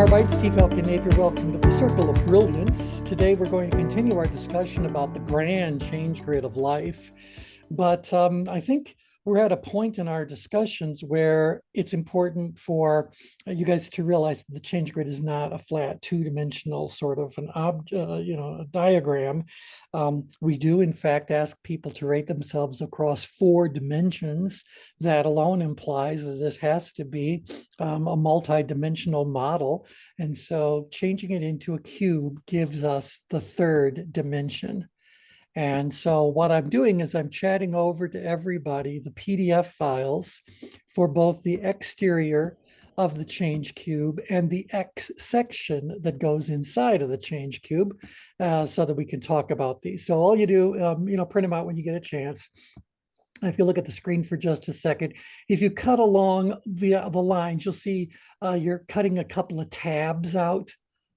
All right, Steve Falcon Napier, welcome to the Circle of Brilliance. Today we're going to continue our discussion about the grand change grid of life. But I think we're at a point in our discussions where it's important for you guys to realize that the change grid is not a flat two-dimensional sort of a diagram. We do, in fact, ask people to rate themselves across 4 dimensions. That alone implies that this has to be a multi-dimensional model. And so changing it into a cube gives us the 3rd dimension. And so what I'm doing is I'm chatting over to everybody the PDF files for both the exterior of the ChangeCube and the X section that goes inside of the ChangeCube, so that we can talk about these. So all you do, print them out when you get a chance. If you look at the screen for just a second, if you cut along the lines, you'll see you're cutting a couple of tabs out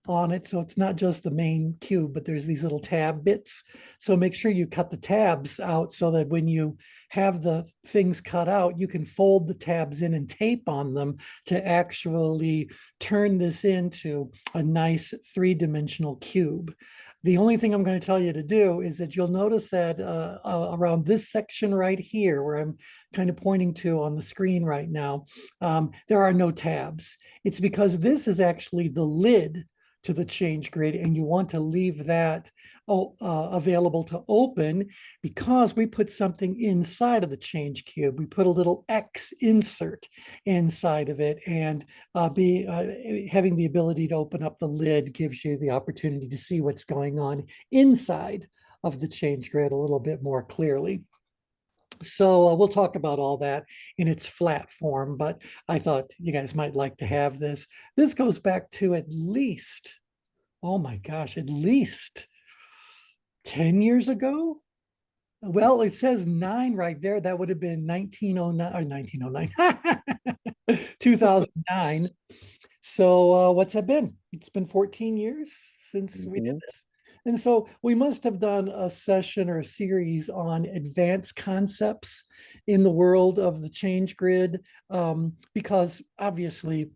on it. So it's not just the main cube, but there's these little tab bits. So make sure you cut the tabs out so that when you have the things cut out, you can fold the tabs in and tape on them to actually turn this into a nice 3-dimensional cube. The only thing I'm going to tell you to do is that you'll notice that around this section right here, where I'm kind of pointing to on the screen right now, there are no tabs. It's because this is actually the lid to the change grid, and you want to leave that available to open because we put something inside of the change cube. We put a little X insert inside of it, and having the ability to open up the lid gives you the opportunity to see what's going on inside of the change grid a little bit more clearly. So we'll talk about all that in its flat form, but I thought you guys might like to have this. This goes back to at least, oh my gosh, at least 10 years ago. Well, it says 9 right there. That would have been 1909 or 1909, 2009. So what's that been? It's been 14 years since we did this. And so we must have done a session or a series on advanced concepts in the world of the change grid, because obviously,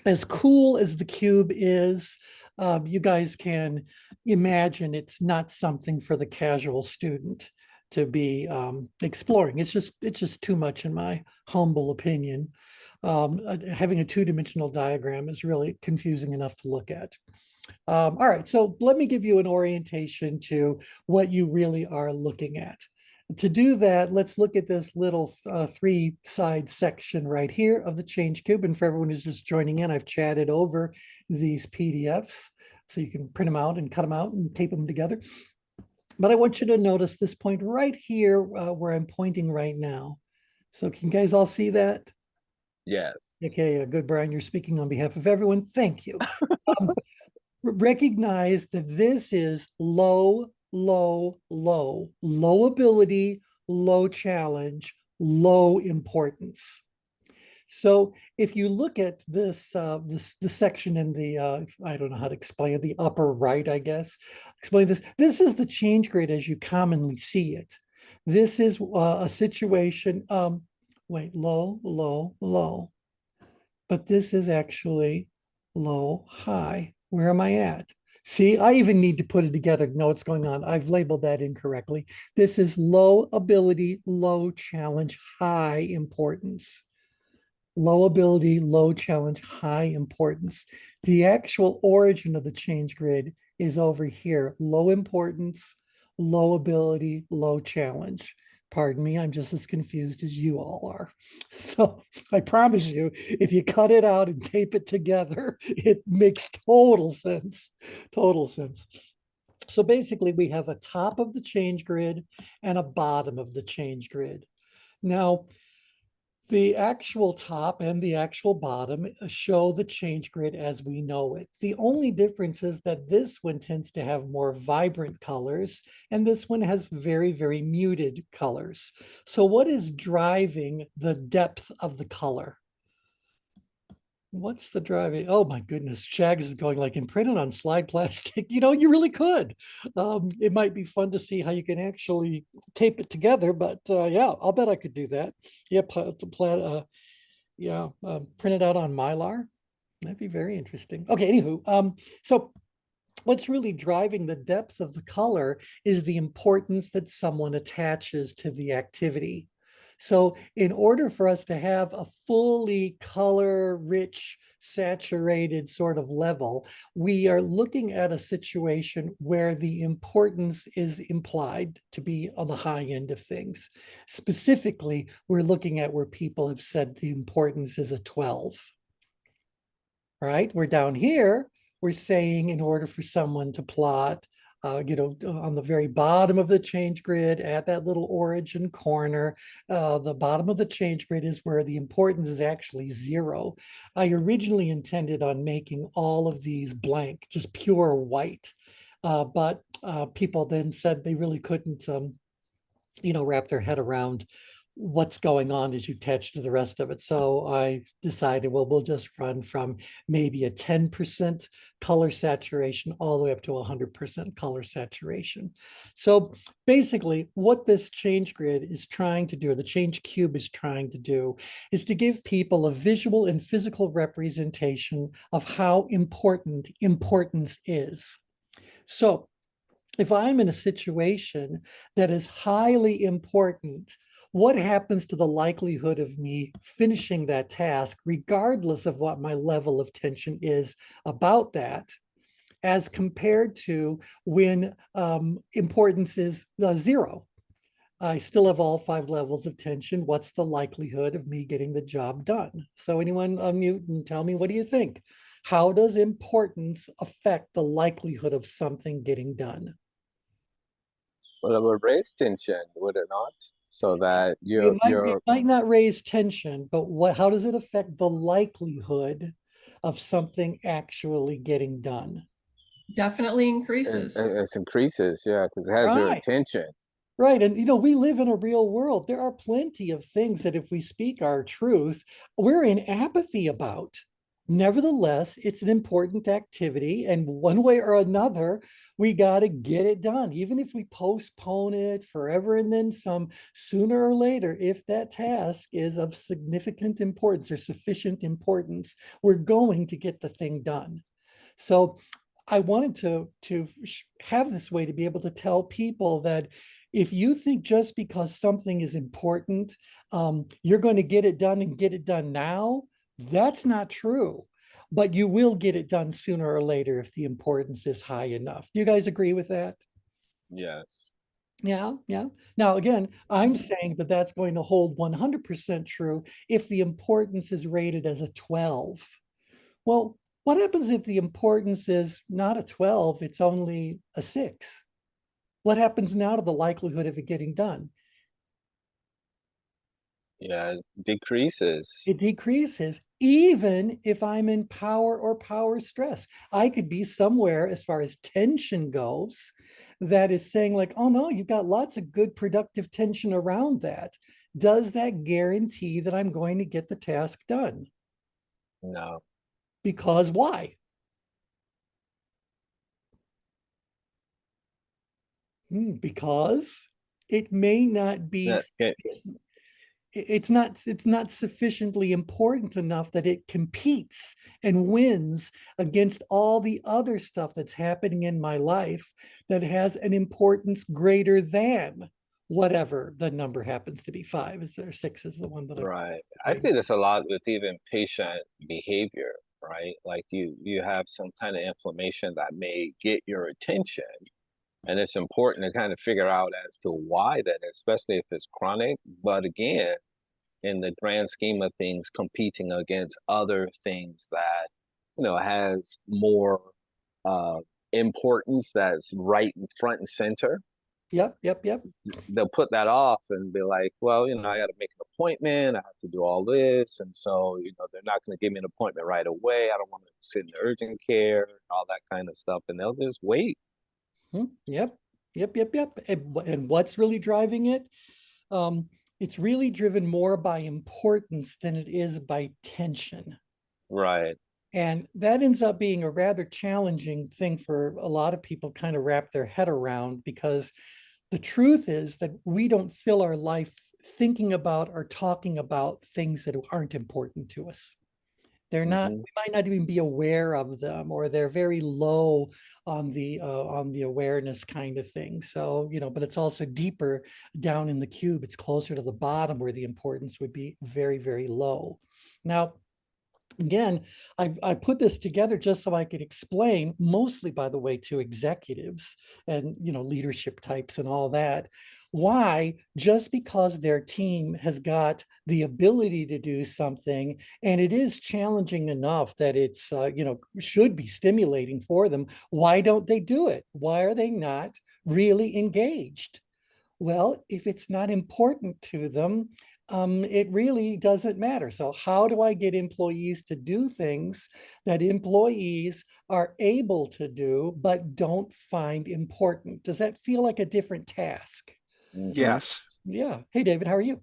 as cool as the cube is, you guys can imagine it's not something for the casual student to be exploring. It's just too much, in my humble opinion. Having a 2-dimensional diagram is really confusing enough to look at. All right, so let me give you an orientation to what you really are looking at. To do that, let's look at this little 3-side section right here of the ChangeCube. And for everyone who's just joining in, I've chatted over these PDFs, so you can print them out and cut them out and tape them together. But I want you to notice this point right here where I'm pointing right now. So can you guys all see that? Yeah. Okay, good, Brian. You're speaking on behalf of everyone. Thank you. Recognize that this is low ability, low challenge, low importance. So if you look at this, the section in the, I don't know how to explain it, the upper right, I guess, explain this. This is the change grid as you commonly see it. This is a situation, wait, low. But this is actually low, high. Where am I at? See, I even need to put it together to know what's going on. I've labeled that incorrectly. This is low ability, low challenge, high importance. Low ability, low challenge, high importance. The actual origin of the change grid is over here. Low importance, low ability, low challenge. Pardon me, I'm just as confused as you all are. So I promise you, if you cut it out and tape it together, it makes total sense. Total sense. So basically, we have a top of the change grid and a bottom of the change grid. Now, the actual top and the actual bottom show the change grid as we know it. The only difference is that this one tends to have more vibrant colors, and this one has very, very muted colors. So what is driving the depth of the color? What's the driving? Oh my goodness, Shags is going like imprinted on slide plastic. You know, you really could. It might be fun to see how you can actually tape it together, but yeah, I'll bet I could do that. Yeah, print it out on Mylar. That'd be very interesting. Okay, anywho, so what's really driving the depth of the color is the importance that someone attaches to the activity. So in order for us to have a fully color rich, saturated sort of level, we are looking at a situation where the importance is implied to be on the high end of things. Specifically, we're looking at where people have said the importance is a 12. Right? We're down here, we're saying in order for someone to plot, on the very bottom of the change grid at that little origin corner, the bottom of the change grid is where the importance is actually 0. I originally intended on making all of these blank, just pure white. But people then said they really couldn't, wrap their head around what's going on as you attach to the rest of it. So I decided, well, we'll just run from maybe a 10% color saturation all the way up to 100% color saturation. So basically what this change grid is trying to do, or the change cube is trying to do, is to give people a visual and physical representation of how important importance is. So if I'm in a situation that is highly important, what happens to the likelihood of me finishing that task, regardless of what my level of tension is about that, as compared to when importance is 0? I still have all 5 levels of tension. What's the likelihood of me getting the job done? So anyone unmute and tell me, what do you think? How does importance affect the likelihood of something getting done? Well, it would raise tension, would it not? So that It might not raise tension, but how does it affect the likelihood of something actually getting done? Definitely increases. it increases, yeah, because it has your Right. attention. Right. And, we live in a real world. There are plenty of things that if we speak our truth, we're in apathy about. Nevertheless, it's an important activity. And one way or another, we got to get it done. Even if we postpone it forever and then some, sooner or later, if that task is of significant importance or sufficient importance, we're going to get the thing done. So I wanted to have this way to be able to tell people that if you think just because something is important, you're going to get it done and get it done now, that's not true. But you will get it done sooner or later if the importance is high enough. Do you guys agree with that? Yes. Yeah, yeah. Now, again, I'm Mhm. saying that that's going to hold 100% true if the importance is rated as a 12. Well, what happens if the importance is not a 12, it's only a 6? What happens now to the likelihood of it getting done? Yeah, it decreases. It decreases, even if I'm in power or power stress. I could be somewhere as far as tension goes that is saying, like, oh no, you've got lots of good productive tension around that. Does that guarantee that I'm going to get the task done? No. Because why? Because it may not be, Okay. it's not sufficiently important enough that it competes and wins against all the other stuff that's happening in my life that has an importance greater than whatever the number happens to be. 5 is or 6 is the one that I'm Right. I right. see this a lot with even patient behavior, right? Like you have some kind of inflammation that may get your attention, and it's important to kind of figure out as to why that is, especially if it's chronic. But again, in the grand scheme of things, competing against other things that, has more uh, importance that's right in front and center, Yep, yep, yep. they'll put that off and be like, well, I got to make an appointment. I have to do all this. And so, they're not going to give me an appointment right away. I don't want to sit in urgent care and all that kind of stuff. And they'll just wait. Yep, yep, yep, yep. And what's really driving it? Um, it's really driven more by importance than it is by tension. Right. And that ends up being a rather challenging thing for a lot of people kind of wrap their head around, because the truth is that we don't fill our life thinking about or talking about things that aren't important to us. They're not, Mhm. we might not even be aware of them, or they're very low on the awareness kind of thing. So, but it's also deeper down in the cube. It's closer to the bottom where the importance would be very, very low. Now, again, I put this together just so I could explain, mostly, by the way, to executives and leadership types and all that, why just because their team has got the ability to do something, and it is challenging enough that it's should be stimulating for them, why don't they do it? Why are they not really engaged? Well, if it's not important to them, it really doesn't matter. So how do I get employees to do things that employees are able to do, but don't find important? Does that feel like a different task? Mhm. Yes, Yeah. Hey, David, how are you?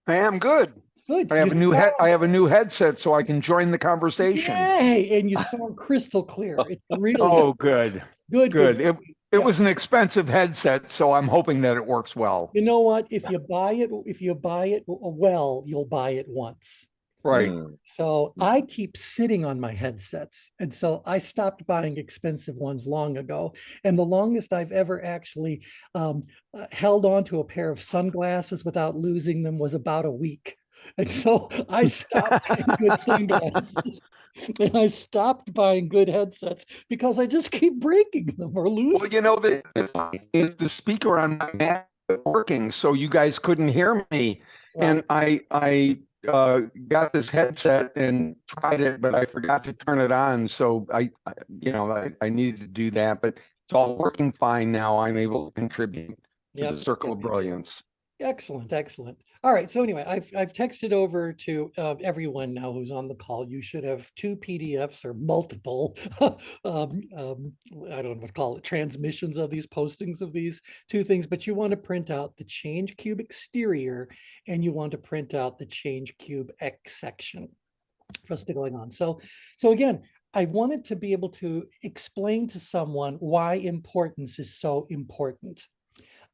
I am good. Good. I You have a new head. I sound, have a new headset, so I can join the conversation. yay, and you sound crystal clear. It's really Oh, good, good, good. good. It Yeah. was an expensive headset, so I'm hoping that it works well. You know what? If you buy it well, you'll buy it once. Right. Mm. So I keep sitting on my headsets. And so I stopped buying expensive ones long ago. And the longest I've ever actually held on to a pair of sunglasses without losing them was about a week. And so I stopped buying good sunglasses and I stopped buying good headsets because I just keep breaking them or Well, losing. the speaker on my Mac wasn't working, so you guys couldn't hear me. Right. And I got this headset and tried it, but I forgot to turn it on. So I needed to do that, but it's all working fine now. I'm able to contribute to the Yep. circle Yep. of Yep. Yep. brilliance. Excellent, excellent. All right. So anyway, I've texted over to everyone now who's on the call. You should have two PDFs or multiple, I don't know what to call it, transmissions of these postings of these two things. But you want to print out the ChangeCube exterior, and you want to print out the ChangeCube X section for us to going on. So again, I wanted to be able to explain to someone why importance is so important.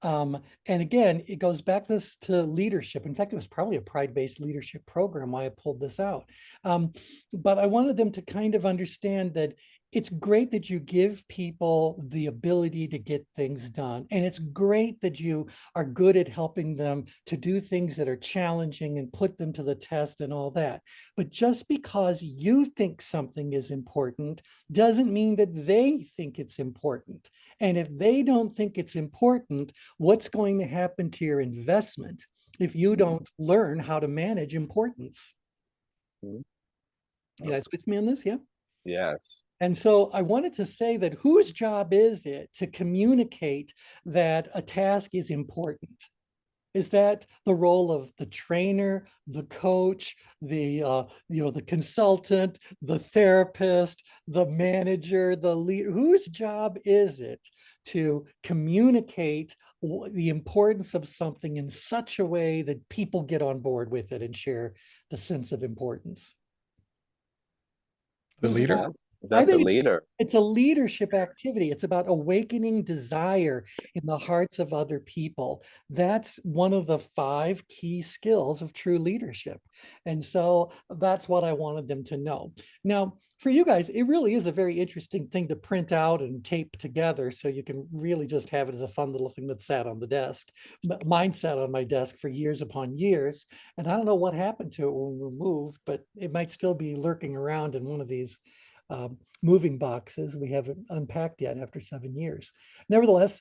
And again, it goes back this to leadership. In fact, it was probably a pride-based leadership program why I pulled this out. But I wanted them to kind of understand that it's great that you give people the ability to get things done. And it's great that you are good at helping them to do things that are challenging and put them to the test and all that. But just because you think something is important doesn't mean that they think it's important. And if they don't think it's important, what's going to happen to your investment if you don't learn how to manage importance? Mhm. You guys with me on this? Yeah. Yes. And so I wanted to say that whose job is it to communicate that a task is important? Is that the role of the trainer, the coach, the consultant, the therapist, the manager, the leader? Whose job is it to communicate the importance of something in such a way that people get on board with it and share the sense of importance? The Who's leader. role? That's, I that's a think leader. it's a leadership activity. It's about awakening desire in the hearts of other people. That's one of the 5 key skills of true leadership. And so that's what I wanted them to know. Now, for you guys, it really is a very interesting thing to print out and tape together so you can really just have it as a fun little thing that sat on the desk. Mine sat on my desk for years upon years, and I don't know what happened to it when we moved, but it might still be lurking around in one of these moving boxes we haven't unpacked yet after 7 years. Nevertheless,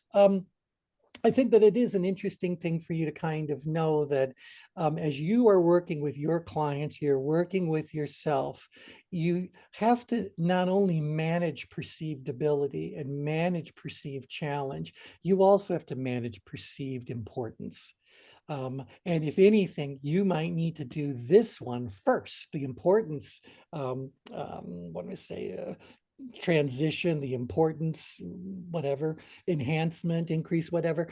I think that it is an interesting thing for you to kind of know that as you are working with your clients, you're working with yourself, you have to not only manage perceived ability and manage perceived challenge, you also have to manage perceived importance. And if anything, you might need to do this one first, the importance, what do I say, transition, the importance, whatever, enhancement, increase, whatever,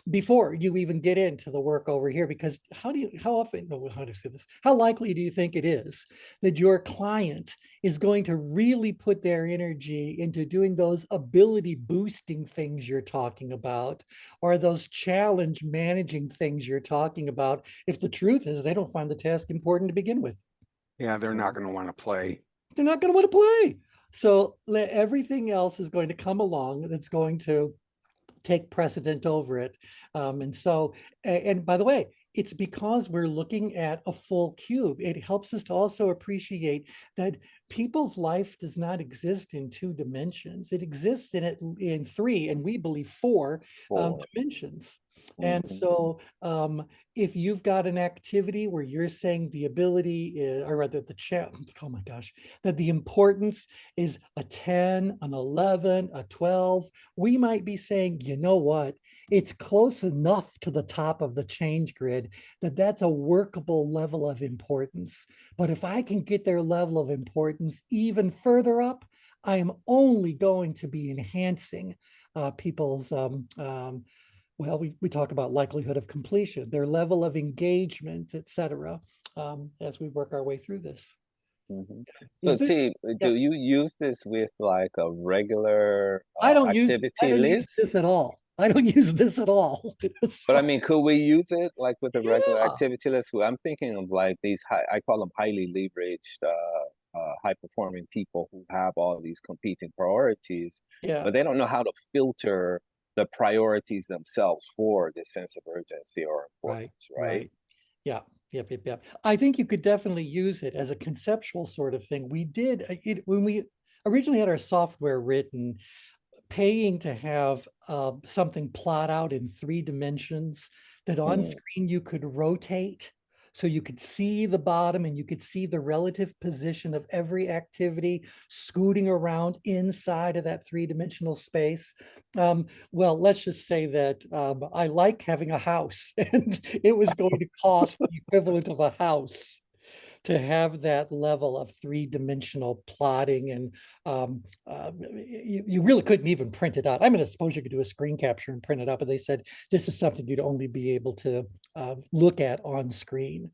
before you even get into the work over here. Because how often, no, how to say this, how likely do you think it is that your client is going to really put their energy into doing those ability boosting things you're talking about, or those challenge managing things you're talking about, if the truth is they don't find the task important to begin with? Yeah, they're not gonna wanna play. They're not going to want to play. So everything else is going to come along that's going to take precedent over it. And so, and by the way, it's because we're looking at a full cube. It helps us to also appreciate that people's life does not exist in 2 dimensions. It exists in 3, and we believe 4 Four. dimensions. And Mhm. so if you've got an activity where you're saying the ability is, or rather the oh my gosh, that the importance is a 10, an 11, a 12, we might be saying, you know what, it's close enough to the top of the change grid that that's a workable level of importance. But if I can get their level of importance even further up, I am only going to be enhancing people's well, we talk about likelihood of completion, their level of engagement, et cetera, as we work our way through this. Mhm. Is So this, T, yeah, do you use this with like a regular I activity don't use list? this at all. I don't use this at all. But I So, mean, could we use it like with a regular yeah, activity list? Well, I'm thinking of like these high, I call them highly leveraged, high performing people who have all these competing priorities, yeah, but they don't know how to filter the priorities themselves for this sense of urgency or right, importance, right? right. Yeah, yep. I think you could definitely use it as a conceptual sort of thing. We did it when we originally had our software written, paying to have something plot out in 3 dimensions that on Mm. screen you could rotate. So you could see the bottom and you could see the relative position of every activity scooting around inside of that 3-dimensional space. Well, let's just say that I like having a house and it was going to cost the equivalent of a house to have that level of 3-dimensional plotting. And you really couldn't even print it out. I mean, I suppose you could do a screen capture and print it out, but they said this is something you'd only be able to look at on screen.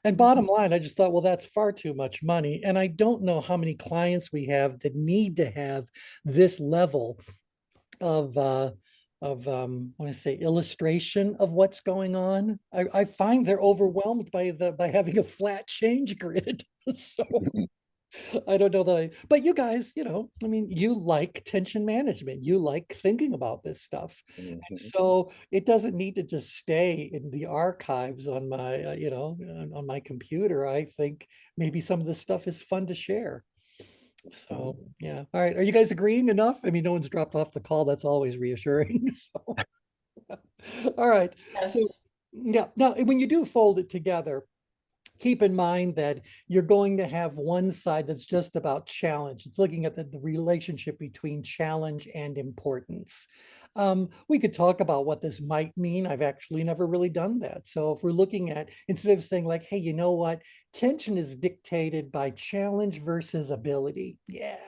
And bottom line, I just thought, well, that's far too much money. And I don't know how many clients we have that need to have this level of I want to say illustration of what's going on. I find they're overwhelmed by having a flat change grid. So I don't know that but you guys, I mean, you like tension management. You like thinking about this stuff. And Mhm. so it doesn't need to just stay in the archives on my, on my computer. I think maybe some of this stuff is fun to share. So, yeah. All right. Are you guys agreeing enough? I mean, no one's dropped off the call. That's always reassuring. So, all right. So, Yes. yeah. Now, when you do fold it together, keep in mind that you're going to have one side that's just about challenge. It's looking at the relationship between challenge and importance. We could talk about what this might mean. I've actually never really done that. So if we're looking at, instead of saying like, hey, you know what? Tension is dictated by challenge versus ability. Yeah.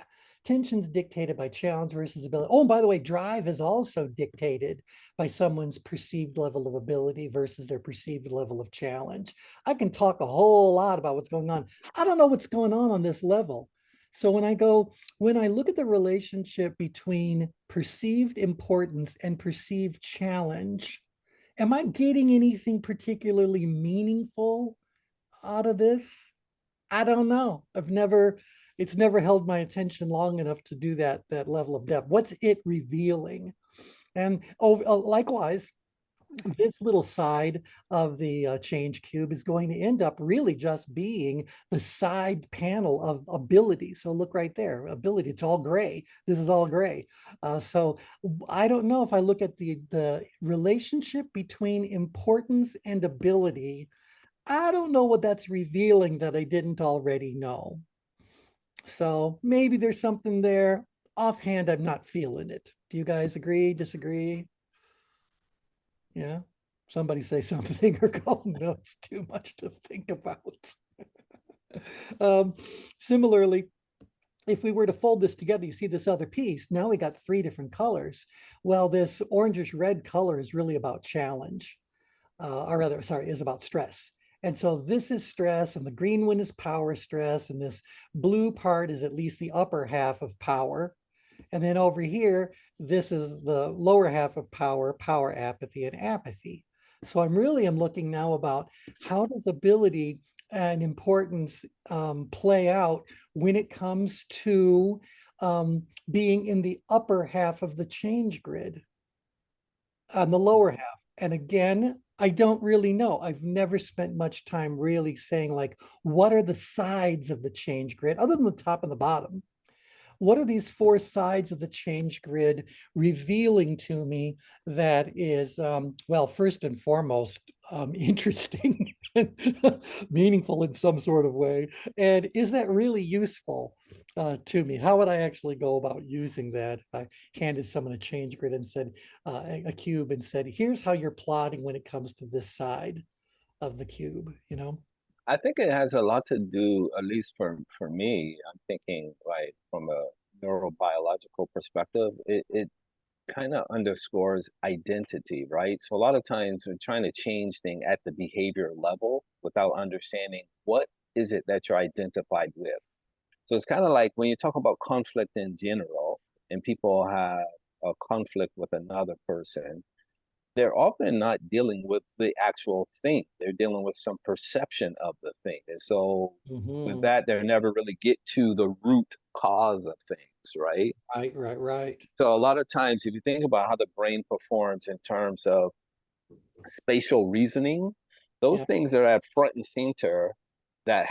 Tension's dictated by challenge versus ability. Oh, and by the way, drive is also dictated by someone's perceived level of ability versus their perceived level of challenge. I can talk a whole lot about what's going on. I don't know what's going on this level. So when I look at the relationship between perceived importance and perceived challenge, am I getting anything particularly meaningful out of this? I don't know. It's never held my attention long enough to do that level of depth. What's it revealing? And likewise, this little side of the change cube is going to end up really just being the side panel of ability. So look right there, ability, it's all gray. This is all gray. So I don't know if I look at the relationship between importance and ability, I don't know what that's revealing that I didn't already know. So maybe there's something there. Offhand, I'm not feeling it. Do you guys agree, disagree? Yeah. Somebody say something or go, no, it's too much to think about. um, Similarly, if we were to fold this together, you see this other piece. Now we got 3 different colors. Well, this orangish red color is really about challenge, or rather, sorry, is about stress. And so this is stress, and the green one is power stress, and this blue part is at least the upper half of power. And then over here, this is the lower half of power apathy, and apathy. So I'm looking now about how does ability and importance play out when it comes to being in the upper half of the change grid on the lower half? And again, I don't really know. I've never spent much time really saying, like, what are the sides of the change grid other than the top and the bottom? What are these four sides of the change grid revealing to me that is, well, first and foremost, interesting and meaningful in some sort of way? And is that really useful to me? How would I actually go about using that if I handed someone a change grid and said, a cube, and said, here's how you're plotting when it comes to this side of the cube, you know? I think it has a lot to do, at least for me, I'm thinking like from a neurobiological perspective, it kind of underscores identity, right? So a lot of times we're trying to change things at the behavior level without understanding what is it that you're identified with. So it's kind of like when you talk about conflict in general, and people have a conflict with another person, they're often not dealing with the actual thing. They're dealing with some perception of the thing. And so with that, they never really get to the root cause of things, right? Right. So a lot of times, if you think about how the brain performs in terms of spatial reasoning, those Yeah. things that are at front and center that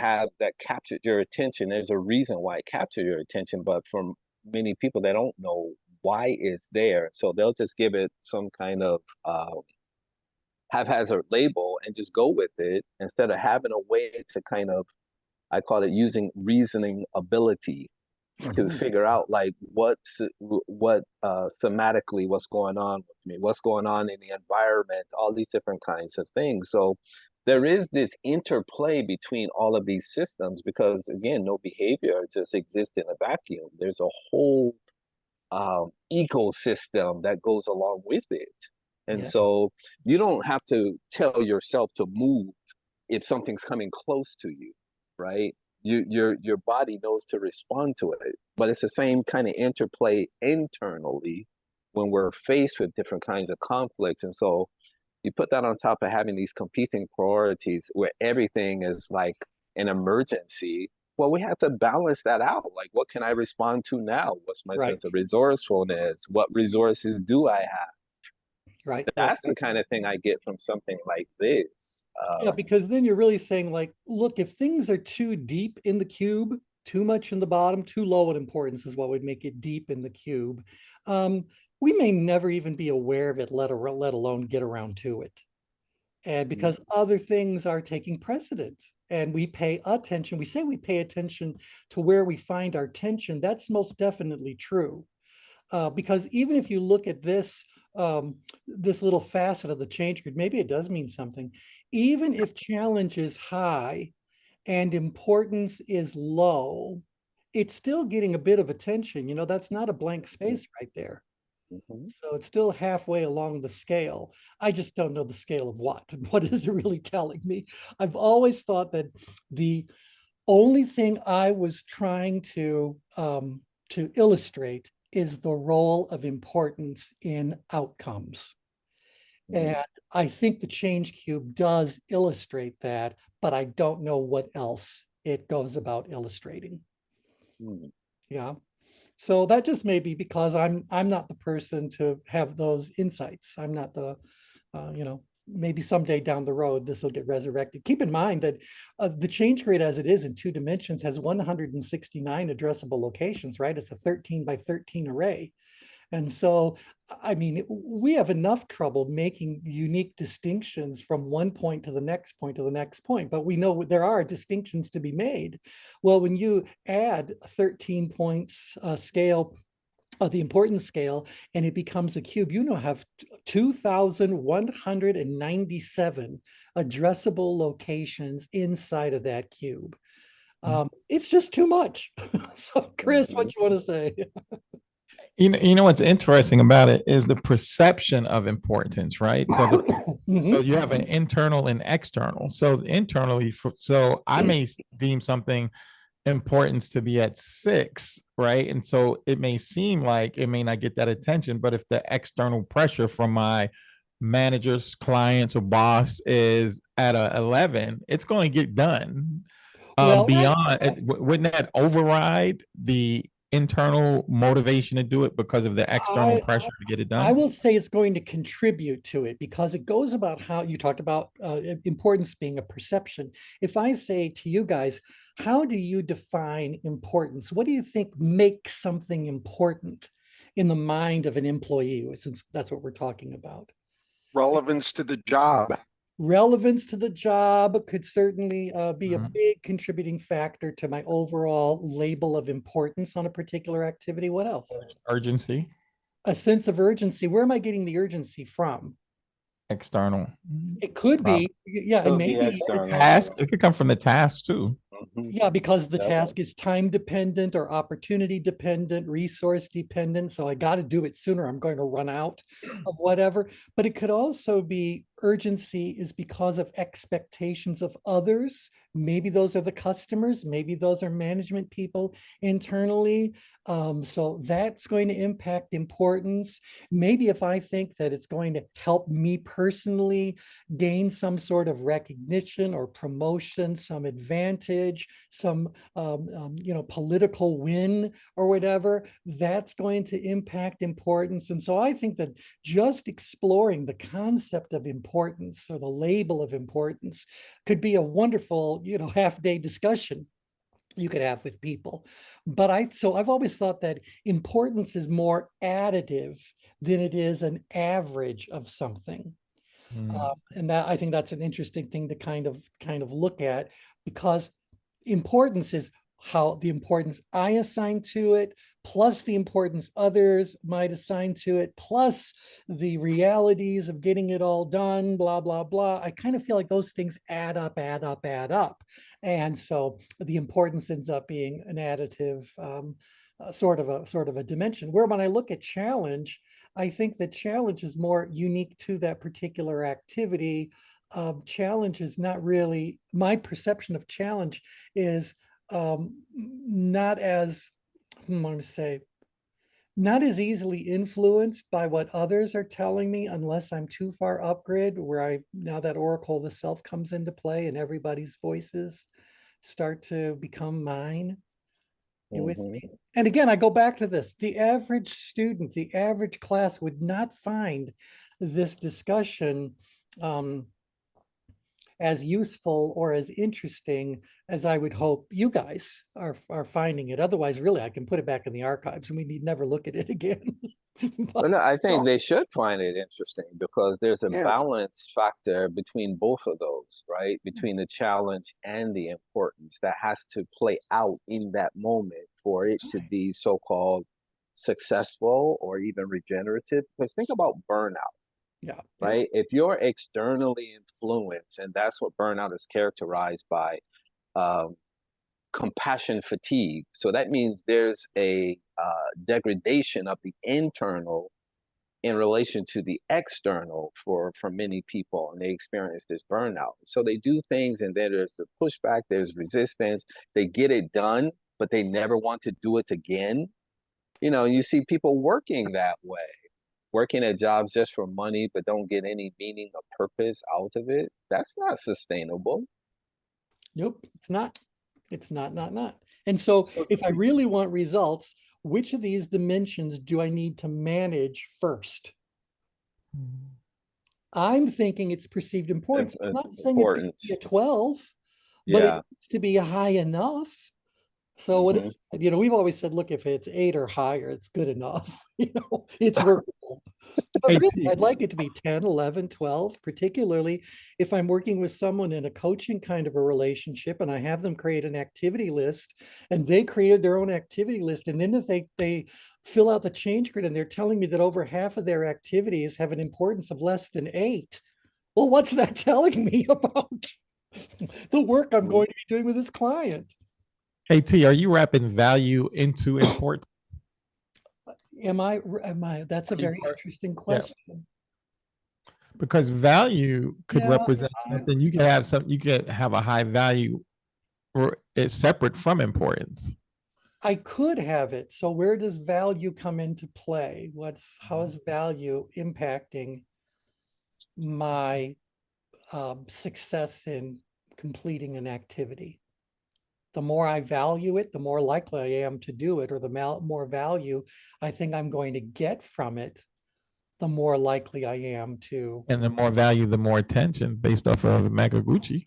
captured your attention, there's a reason why it captured your attention, but for many people, they don't know why it's there. So they'll just give it some kind of haphazard label and just go with it instead of having a way to kind of, I call it using reasoning ability to figure out like what somatically what's going on with me, what's going on in the environment, all these different kinds of things. So there is this interplay between all of these systems because again, no behavior just exists in a vacuum. There's a whole ecosystem that goes along with it. And Yeah. so you don't have to tell yourself to move if something's coming close to you, right? Your body knows to respond to it, but it's the same kind of interplay internally when we're faced with different kinds of conflicts. And so you put that on top of having these competing priorities where everything is like an emergency. Well, we have to balance that out. Like, what can I respond to now? What's my Right. sense of resourcefulness? What resources do I have? Right. That's the kind of thing I get from something like this. Yeah, because then you're really saying, like, look, if things are too deep in the cube, too much in the bottom, too low in importance is what would make it deep in the cube. We may never even be aware of it, let alone get around to it. And because other things are taking precedence and we pay attention, we say we pay attention to where we find our tension. That's most definitely true. Because even if you look at this, this little facet of the change grid, maybe it does mean something. Even if challenge is high and importance is low, it's still getting a bit of attention. You know, that's not a blank space right there. So it's still halfway along the scale. I just don't know the scale of what. What is it really telling me? I've always thought that the only thing I was trying to illustrate is the role of importance in outcomes. And I think the ChangeCube does illustrate that, but I don't know what else it goes about illustrating. Yeah. So that just may be because I'm not the person to have those insights. I'm not the, you know, maybe someday down the road, this will get resurrected. Keep in mind that the change grid as it is in 2 dimensions has 169 addressable locations, right? It's a 13 by 13 array. And so, I mean, we have enough trouble making unique distinctions from one point to the next point to the next point, but we know there are distinctions to be made. Well, when you add 13 points scale, the importance scale, and it becomes a cube, you now have 2,197 addressable locations inside of that cube. It's just too much. So, Chris, what you want to say? You know what's interesting about it is the perception of importance, right? So so you have an internal and external. So internally, so I may deem something importance to be at 6, right? And so it may seem like it may not get that attention, but if the external pressure from my managers, clients, or boss is at a 11, it's going to get done. Well, Beyond, wouldn't that override the internal motivation to do it because of the external pressure to get it I done? will say it's going to contribute to it because it goes about how you talked about importance being a perception. If I say to you guys, how do you define importance? What do you think makes something important in the mind of an employee, since that's what we're talking about? Relevance to the job. Relevance to the job could certainly be a Mhm. big contributing factor to my overall label of importance on a particular activity. What else? Urgency, A sense of urgency. Where am I getting the urgency from? external. It could Probably. be, yeah, and Could be maybe the external. Task, it could come from the task too. Mhm. yeah, because the Yep. task is time dependent or opportunity dependent, resource dependent. So I got to do it sooner. I'm going to run out of whatever. But it could also be urgency is because of expectations of others. Maybe those are the customers. Maybe those are management people internally. So that's going to impact importance. Maybe if I think that it's going to help me personally gain some sort of recognition or promotion, some advantage, some political win or whatever, that's going to impact importance. And so I think that just exploring the concept of importance or the label of importance could be a wonderful, half-day discussion you could have with people. But I've always thought that importance is more additive than it is an average of something. And that I think that's an interesting thing to kind of look at, because importance is how the importance I assign to it, plus the importance others might assign to it, plus the realities of getting it all done, blah, blah, blah. I kind of feel like those things add up, add up, add up. And so the importance ends up being an additive sort of a dimension. Where when I look at challenge, I think that challenge is more unique to that particular activity. Challenge is not really, my perception of challenge is not as, I want to say, not as easily influenced by what others are telling me unless I'm too far upgrid, where now that Oracle of the self comes into play and everybody's voices start to become mine. You with Mhm. me? And again, I go back to this. The average student, the average class would not find this discussion as useful or as interesting as I would hope you guys are finding it. Otherwise, really, I can put it back in the archives and we need never look at it again. Well, no, I think they should find it interesting because there's a Yeah. balance factor between both of those, right? Between the challenge and the importance that has to play out in that moment for it to be so-called successful or even regenerative. Because think about burnout, Yeah. right? If you're externally influenced, and that's what burnout is characterized by, um, compassion fatigue. So that means there's a degradation of the internal in relation to the external for many people, and they experience this burnout. So they do things, and then there's the pushback, there's resistance. They get it done, but they never want to do it again. You see people working that way, working at jobs just for money, but don't get any meaning or purpose out of it. That's not sustainable. Nope, it's not. It's not. And so if I really want results, which of these dimensions do I need to manage first? I'm thinking it's perceived importance. I'm not saying it's going to be a 12, but it Yeah. needs to be a high enough. So what Mhm. is, we've always said, look, if it's 8 or higher, it's good enough. It's workable. But Hey, really, T, I'd like it to be 10, 11, 12, particularly if I'm working with someone in a coaching kind of a relationship and I have them create an activity list and they created their own activity list. And then if they fill out the change grid and they're telling me that over half of their activities have an importance of less than 8. Well, what's that telling me about the work I'm going to be doing with this client? hey, T, are you wrapping value into importance? Am I, that's a very interesting Yeah. question. Because value could Yeah, represent something. You could have a high value or it's separate from importance. I could have it. So where does value come into play? How is value impacting my success in completing an activity. The more I value it, the more likely I am to do it, or the more value I think I'm going to get from it, the more likely I am to. And the more value, the more attention, based off of Makaguchi.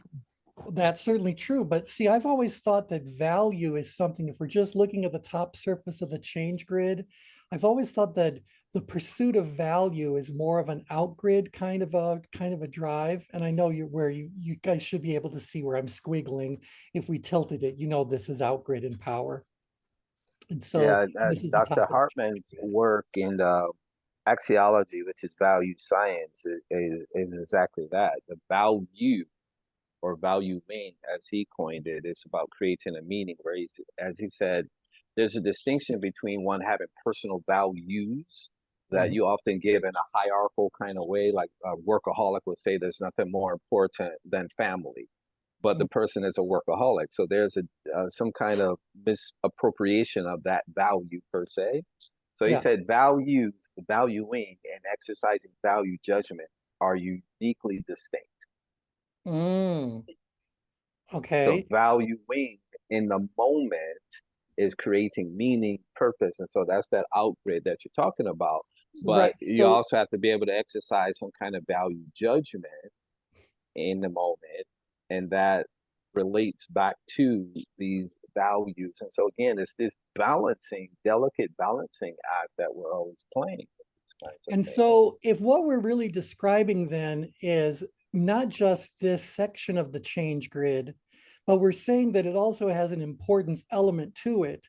That's certainly true. But see, I've always thought that value is something, if we're just looking at the top surface of the change grid, I've always thought that the pursuit of value is more of an outgrid kind of a drive. And I know you guys should be able to see where I'm squiggling. If we tilted it, this is outgrid in power. And so Yeah, this is the top Dr. of the Hartman's grid. work in axiology, which is value science, is exactly that. The value or valuing, as he coined it, is about creating a meaning where as he said, there's a distinction between one having personal values that you often give in a hierarchical kind of way, like a workaholic would say there's nothing more important than family, but the person is a workaholic. So there's some kind of misappropriation of that value per se. So he said valuing and exercising value judgment are uniquely distinct. Okay. So valuing in the moment is creating meaning, purpose. And so that's that outgrid that you're talking about. But you also have to be able to exercise some kind of value judgment in the moment. And that relates back to these values. And so again, it's this delicate balancing act that we're always playing. And so if what we're really describing then is not just this section of the change grid, but we're saying that it also has an importance element to it.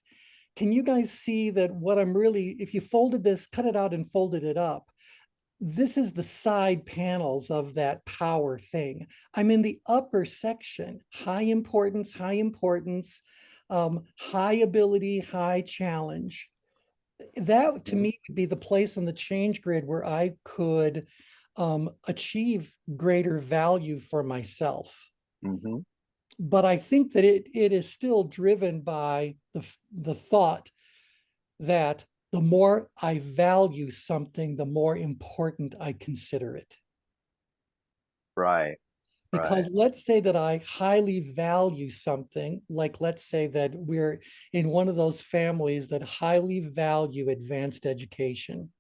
Can you guys see that what I'm really, if you folded this, cut it out and folded it up, this is the side panels of that power thing. I'm in the upper section, high importance, high ability, high challenge. That to me would be the place on the change grid where I could achieve greater value for myself. But I think that it is still driven by the thought that the more I value something, the more important I consider it. Right. Because let's say that I highly value something, like let's say that we're in one of those families that highly value advanced education,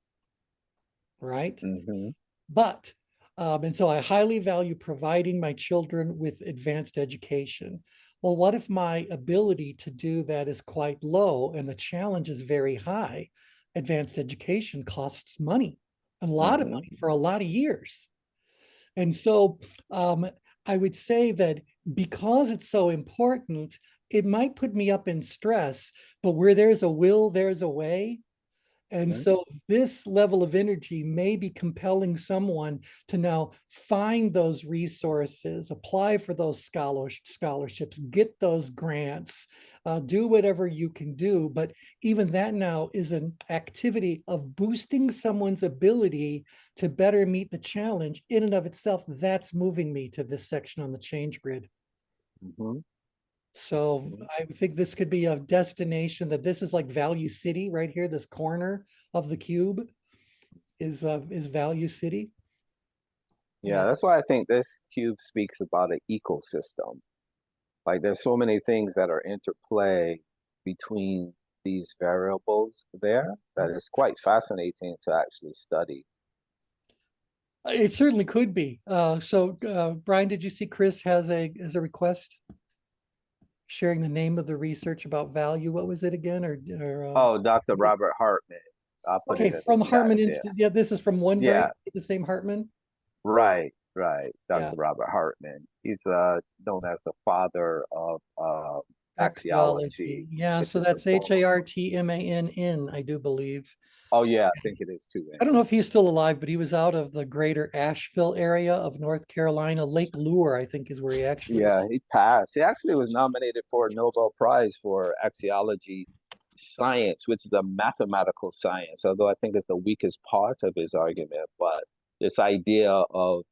right? But, and so I highly value providing my children with advanced education. Well, what if my ability to do that is quite low and the challenge is very high? Advanced education costs money, a lot of money for a lot of years. And so I would say that because it's so important, it might put me up in stress, but where there's a will, there's a way. And so this level of energy may be compelling someone to now find those resources, apply for those scholarships, get those grants, do whatever you can do. But even that now is an activity of boosting someone's ability to better meet the challenge in and of itself. That's moving me to this section on the change grid. So I think this could be a destination that this is like Value City right here. This corner of the cube is Value City. Yeah, that's why I think this cube speaks about an ecosystem. Like there's so many things that are interplay between these variables there that is quite fascinating to actually study. It certainly could be. So Brian, did you see Chris has a request? Sharing the name of the research about value. What was it again? Oh, Dr. Robert Hartman. I'll put it in from the Hartman chat, Institute. Yeah, this is from one brain, the same Hartman. Right. Dr. Robert Hartman. He's known as the father of axiology. Yeah, so that's Hartmann, I do believe. Oh yeah, I think it is too. I don't know if he's still alive, but he was out of the greater Asheville area of North Carolina. Lake Lure, I think, is where he actually. Yeah, he passed. He actually was nominated for a Nobel Prize for axiology science, which is a mathematical science, although I think it's the weakest part of his argument. But this idea of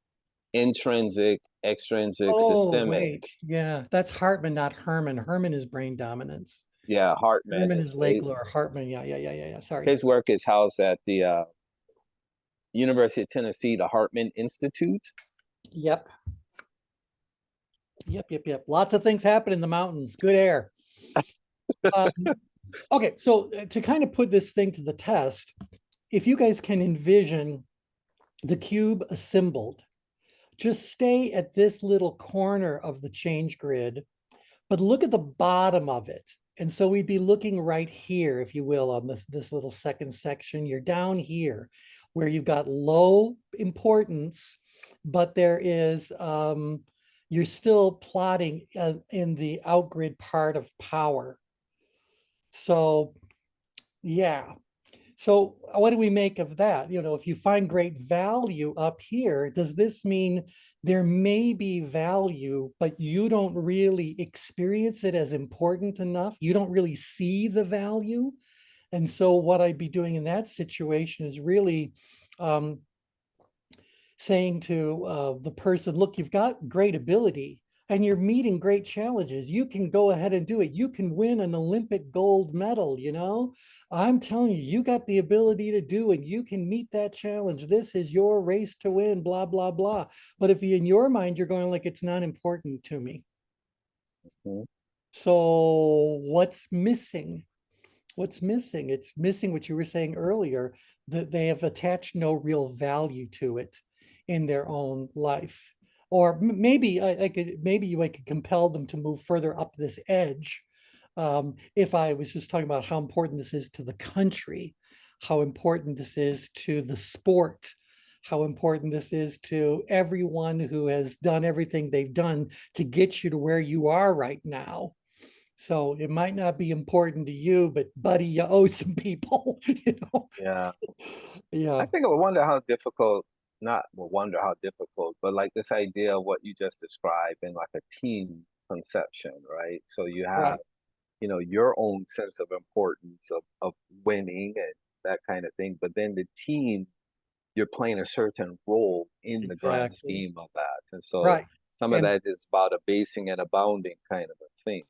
intrinsic, extrinsic, systemic. Wait. Yeah, that's Hartman, not Herman. Herman is brain dominance. Yeah, Hartman is Lake Lure. Hartman, yeah. Sorry. His work is housed at the University of Tennessee, the Hartman Institute. Yep. Yep. Lots of things happen in the mountains. Good air. Okay, so to kind of put this thing to the test, if you guys can envision the cube assembled, just stay at this little corner of the change grid, but look at the bottom of it. And so we'd be looking right here, if you will, on this little second section. You're down here where you've got low importance, but there is, you're still plotting in the outgrid part of power. So, yeah. So what do we make of that? You know, if you find great value up here, does this mean there may be value, but you don't really experience it as important enough? You don't really see the value? And so what I'd be doing in that situation is really saying to the person, look, you've got great ability and you're meeting great challenges. You can go ahead and do it. You can win an Olympic gold medal, you know? I'm telling you, you got the ability to do it. You can meet that challenge. This is your race to win, blah, blah, blah. But if you, in your mind, you're going like, it's not important to me. Mhm. So what's missing? What's missing? It's missing what you were saying earlier, that they have attached no real value to it in their own life. Or maybe I could compel them to move further up this edge. If I was just talking about how important this is to the country, how important this is to the sport, how important this is to everyone who has done everything they've done to get you to where you are right now. So it might not be important to you, but buddy, you owe some people, you know? Yeah. Yeah, I think I would wonder how difficult, not will wonder how difficult, but like this idea of what you just described in like a team conception, right? So you have, right. your own sense of importance of winning and that kind of thing, but then the team, you're playing a certain role in the grand Exactly. scheme of that. And so Right. some of And that is about a basing and a bounding kind of a thing.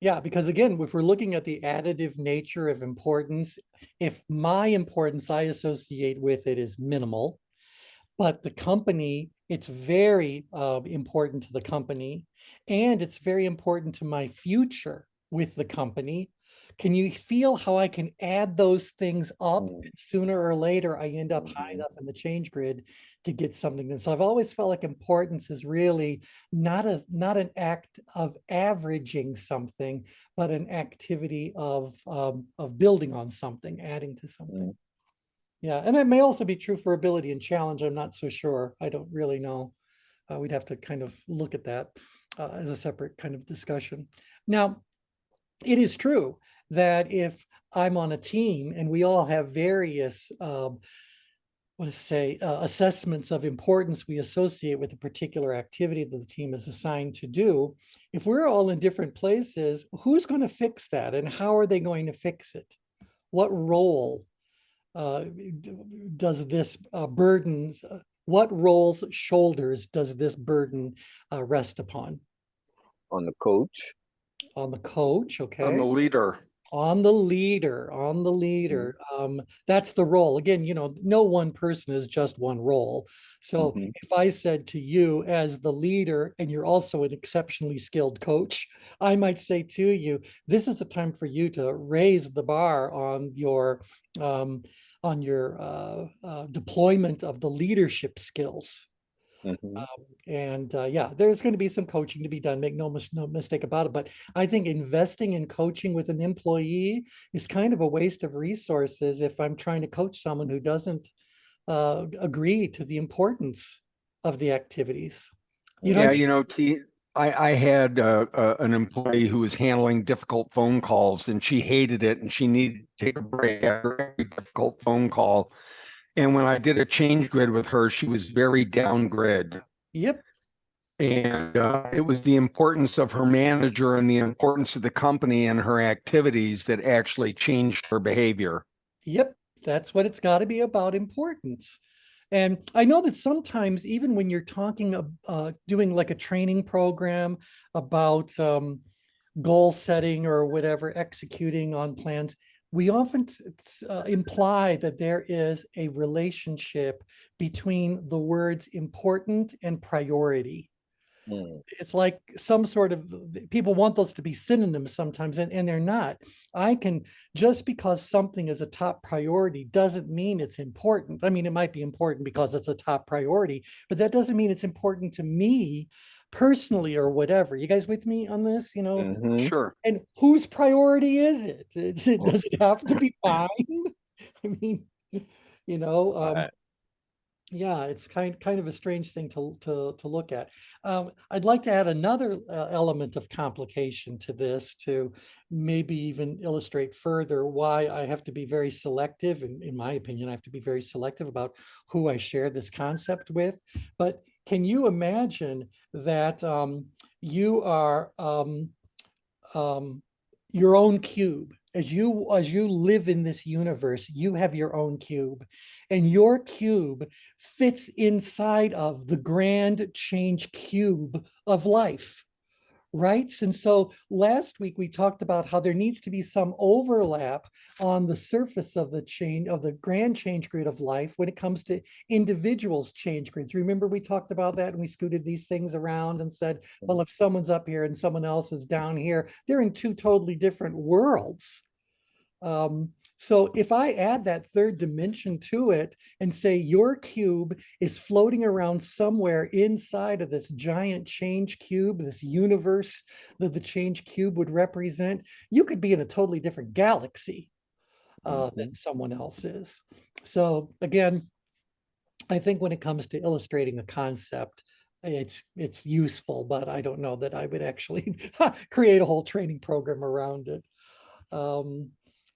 yeah, because again, if we're looking at the additive nature of importance, if my importance I associate with it is minimal, but the company, it's very important to the company, and it's very important to my future with the company. Can you feel how I can add those things up? Mm. Sooner or later, I end up high Mhm. enough in the change grid to get something. And so I've always felt like importance is really not an act of averaging something, but an activity of building on something, adding to something. Mm. Yeah, and that may also be true for ability and challenge. I'm not so sure. I don't really know. We'd have to kind of look at that as a separate kind of discussion. Now, it is true that if I'm on a team and we all have various, assessments of importance we associate with a particular activity that the team is assigned to do, if we're all in different places, who's going to fix that and how are they going to fix it? What role does this burden, what roles, shoulders does this burden rest upon? On the coach. On the coach, I'm okay? the leader. On the leader, that's the role. Again, no one person is just one role. So Mhm. if I said to you as the leader, and you're also an exceptionally skilled coach, I might say to you, this is the time for you to raise the bar on your deployment of the leadership skills. Mhm. And yeah, there's going to be some coaching to be done, make no mistake about it. But I think investing in coaching with an employee is kind of a waste of resources if I'm trying to coach someone who doesn't agree to the importance of the activities. You know, Yeah, I had an employee who was handling difficult phone calls and she hated it and she needed to take a break after every difficult phone call. And when I did a change grid with her, she was very down grid. yep, And it was the importance of her manager and the importance of the company and her activities that actually changed her behavior. yep, that's what it's got to be about, importance. And I know that sometimes, even when you're talking doing like a training program about goal setting or whatever, executing on plans, we often imply that there is a relationship between the words important and priority. Mm, It's like some sort of, people want those to be synonyms sometimes, and they're not. Just because something is a top priority doesn't mean it's important. I mean, it might be important because it's a top priority, but that doesn't mean it's important to me personally or whatever. You guys with me on this? mhm. Sure. And whose priority is it? Does it have to be mine? I mean, you know, Right. yeah, it's kind of a strange thing to look at. I'd like to add another element of complication to this to maybe even illustrate further why I have to be very selective. And in my opinion, I have to be very selective about who I share this concept with. But can you imagine that you are your own cube? As you live in this universe, you have your own cube, and your cube fits inside of the grand change cube of life, right? And so last week we talked about how there needs to be some overlap on the surface of the grand change grid of life when it comes to individuals' change grids. Remember, we talked about that and we scooted these things around and said, well, if someone's up here and someone else is down here, they're in two totally different worlds. So if I add that third dimension to it and say your cube is floating around somewhere inside of this giant change cube, this universe that the change cube would represent, you could be in a totally different galaxy than someone else is. So again, I think when it comes to illustrating a concept, it's useful, but I don't know that I would actually create a whole training program around it.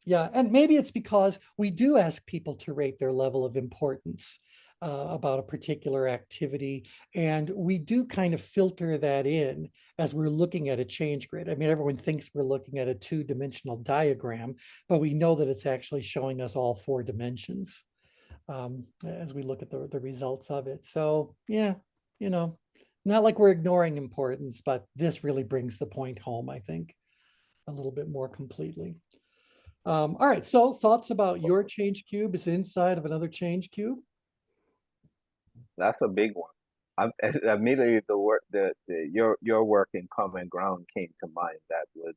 Yeah, and maybe it's because we do ask people to rate their level of importance about a particular activity, and we do kind of filter that in as we're looking at a change grid. I mean, everyone thinks we're looking at a two-dimensional diagram, but we know that it's actually showing us all four dimensions as we look at the results of it. So yeah, not like we're ignoring importance, but this really brings the point home, I think, a little bit more completely. All right, so thoughts about your change cube is inside of another change cube? That's a big one. Immediately the work your work in common ground came to mind. That would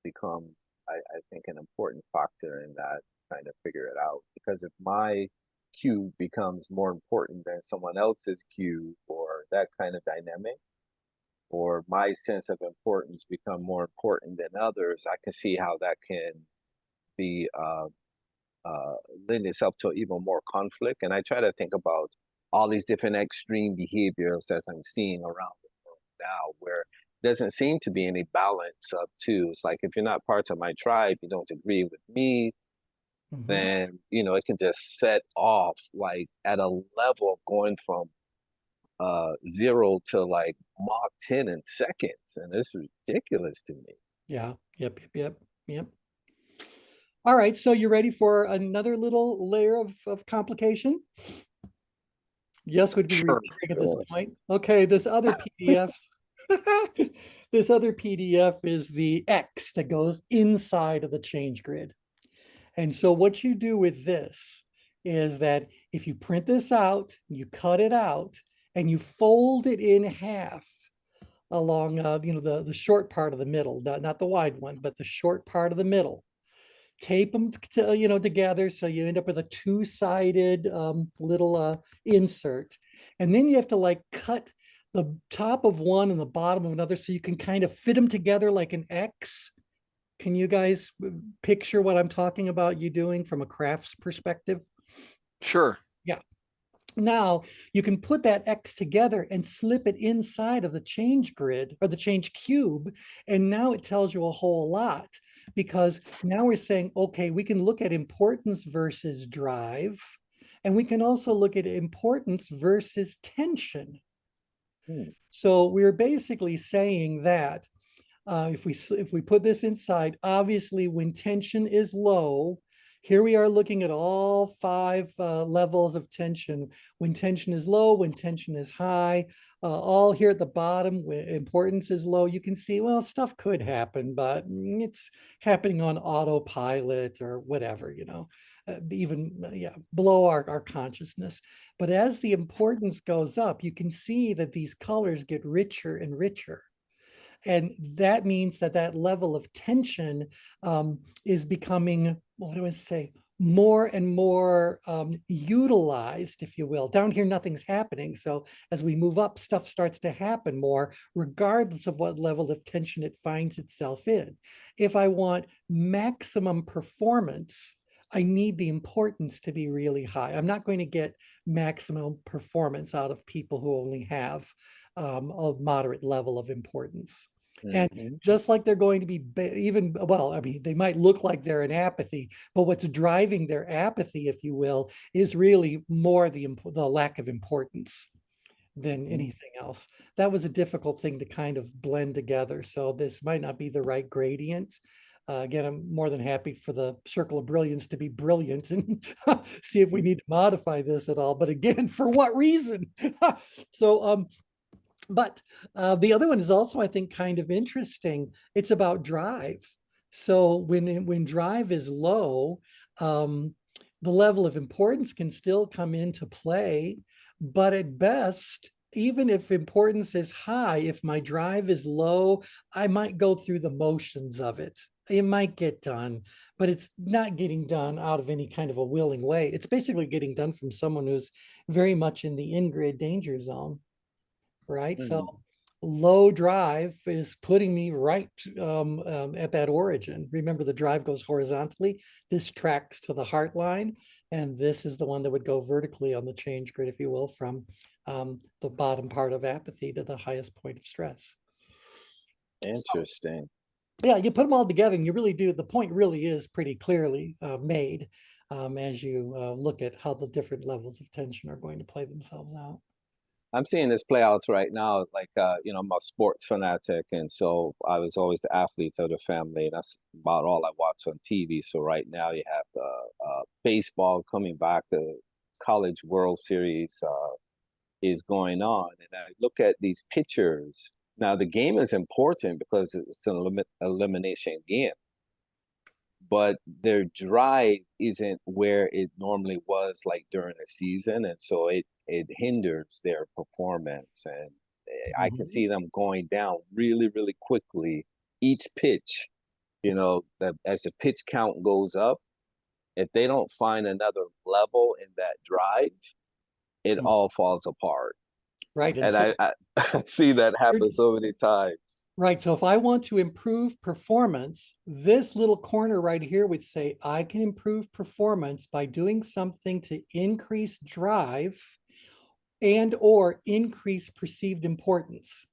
become, I think, an important factor in that, trying to figure it out. Because if my cube becomes more important than someone else's cube, or that kind of dynamic, or my sense of importance become more important than others, I can see how that can be lend itself to even more conflict. And I try to think about all these different extreme behaviors that I'm seeing around the world now, where doesn't seem to be any balance of two. It's like, if you're not part of my tribe, you don't agree with me, then it can just set off like at a level of going from 0 to like Mach 10 in seconds, and it's ridiculous to me. Yeah, yep. All right, so you ready for another little layer of complication? Yes, would be Sure. reassuring at this point. Okay, this other PDF, this other PDF is the X that goes inside of the change grid. And so what you do with this is that if you print this out, you cut it out, and you fold it in half along, the short part of the middle, not the wide one, but the short part of the middle. Tape them together, so you end up with a two-sided little insert, and then you have to like cut the top of one and the bottom of another so you can kind of fit them together like an X. Can you guys picture what I'm talking about you doing from a crafts perspective? Sure. Yeah. Now you can put that X together and slip it inside of the change grid or the change cube. And now it tells you a whole lot, because now we're saying, okay, we can look at importance versus drive. And we can also look at importance versus tension. So we're basically saying that if we put this inside, obviously when tension is low, Here we are looking at all 5 levels of tension. When tension is low, when tension is high, all here at the bottom, when importance is low, you can see, well, stuff could happen, but it's happening on autopilot or whatever, even below our consciousness. But as the importance goes up, you can see that these colors get richer and richer. And that means that that level of tension is becoming, what do I say, more and more utilized, if you will. Down here, nothing's happening. So as we move up, stuff starts to happen more, regardless of what level of tension it finds itself in. If I want maximum performance, I need the importance to be really high. I'm not going to get maximum performance out of people who only have a moderate level of importance. And just like they're going to be they might look like they're in apathy, but what's driving their apathy, if you will, is really more the lack of importance than anything else. That was a difficult thing to kind of blend together. So this might not be the right gradient. Again, I'm more than happy for the circle of brilliance to be brilliant and see if we need to modify this at all. But again, for what reason? So, but the other one is also, I think, kind of interesting. It's about drive. So when drive is low, the level of importance can still come into play. But at best, even if importance is high, if my drive is low, I might go through the motions of it. It might get done, but it's not getting done out of any kind of a willing way. It's basically getting done from someone who's very much in the in-grid danger zone. Right. So low drive is putting me right at that origin. Remember, the drive goes horizontally. This tracks to the heart line. And this is the one that would go vertically on the change grid, if you will, from the bottom part of apathy to the highest point of stress. Interesting. So, yeah, you put them all together and you really do. The point really is pretty clearly made as you look at how the different levels of tension are going to play themselves out. I'm seeing this play out right now. Like, I'm a sports fanatic, and so I was always the athlete of the family, and that's about all I watch on TV. So right now you have baseball coming back. The College World Series is going on, and I look at these pitchers. Now the game is important because it's an elimination game, but their drive isn't where it normally was, like during the season, and so it hinders their performance. And I can see them going down really, really quickly each pitch. That as the pitch count goes up, if they don't find another level in that drive, it all falls apart. Right. And so, I see that happen so many times. Right. So if I want to improve performance, this little corner right here would say, I can improve performance by doing something to increase drive and or increase perceived importance.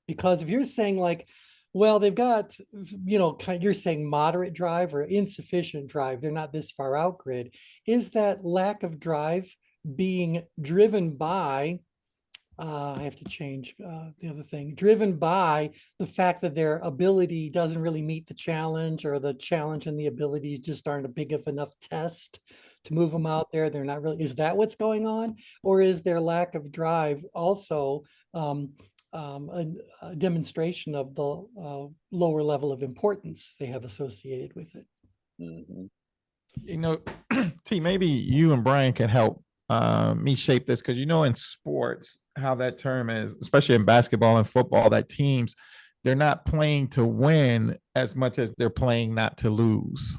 Because if you're saying like, well, they've got, you're saying moderate drive or insufficient drive, they're not this far out grid. Is that lack of drive being driven by I have to change the other thing, driven by the fact that their ability doesn't really meet the challenge, or the challenge and the abilities just aren't a big enough test to move them out there? They're not really, is that what's going on? Or is their lack of drive also a demonstration of the lower level of importance they have associated with it? T, maybe you and Brian can help me shape this, because in sports how that term is, especially in basketball and football, that teams, they're not playing to win as much as they're playing not to lose.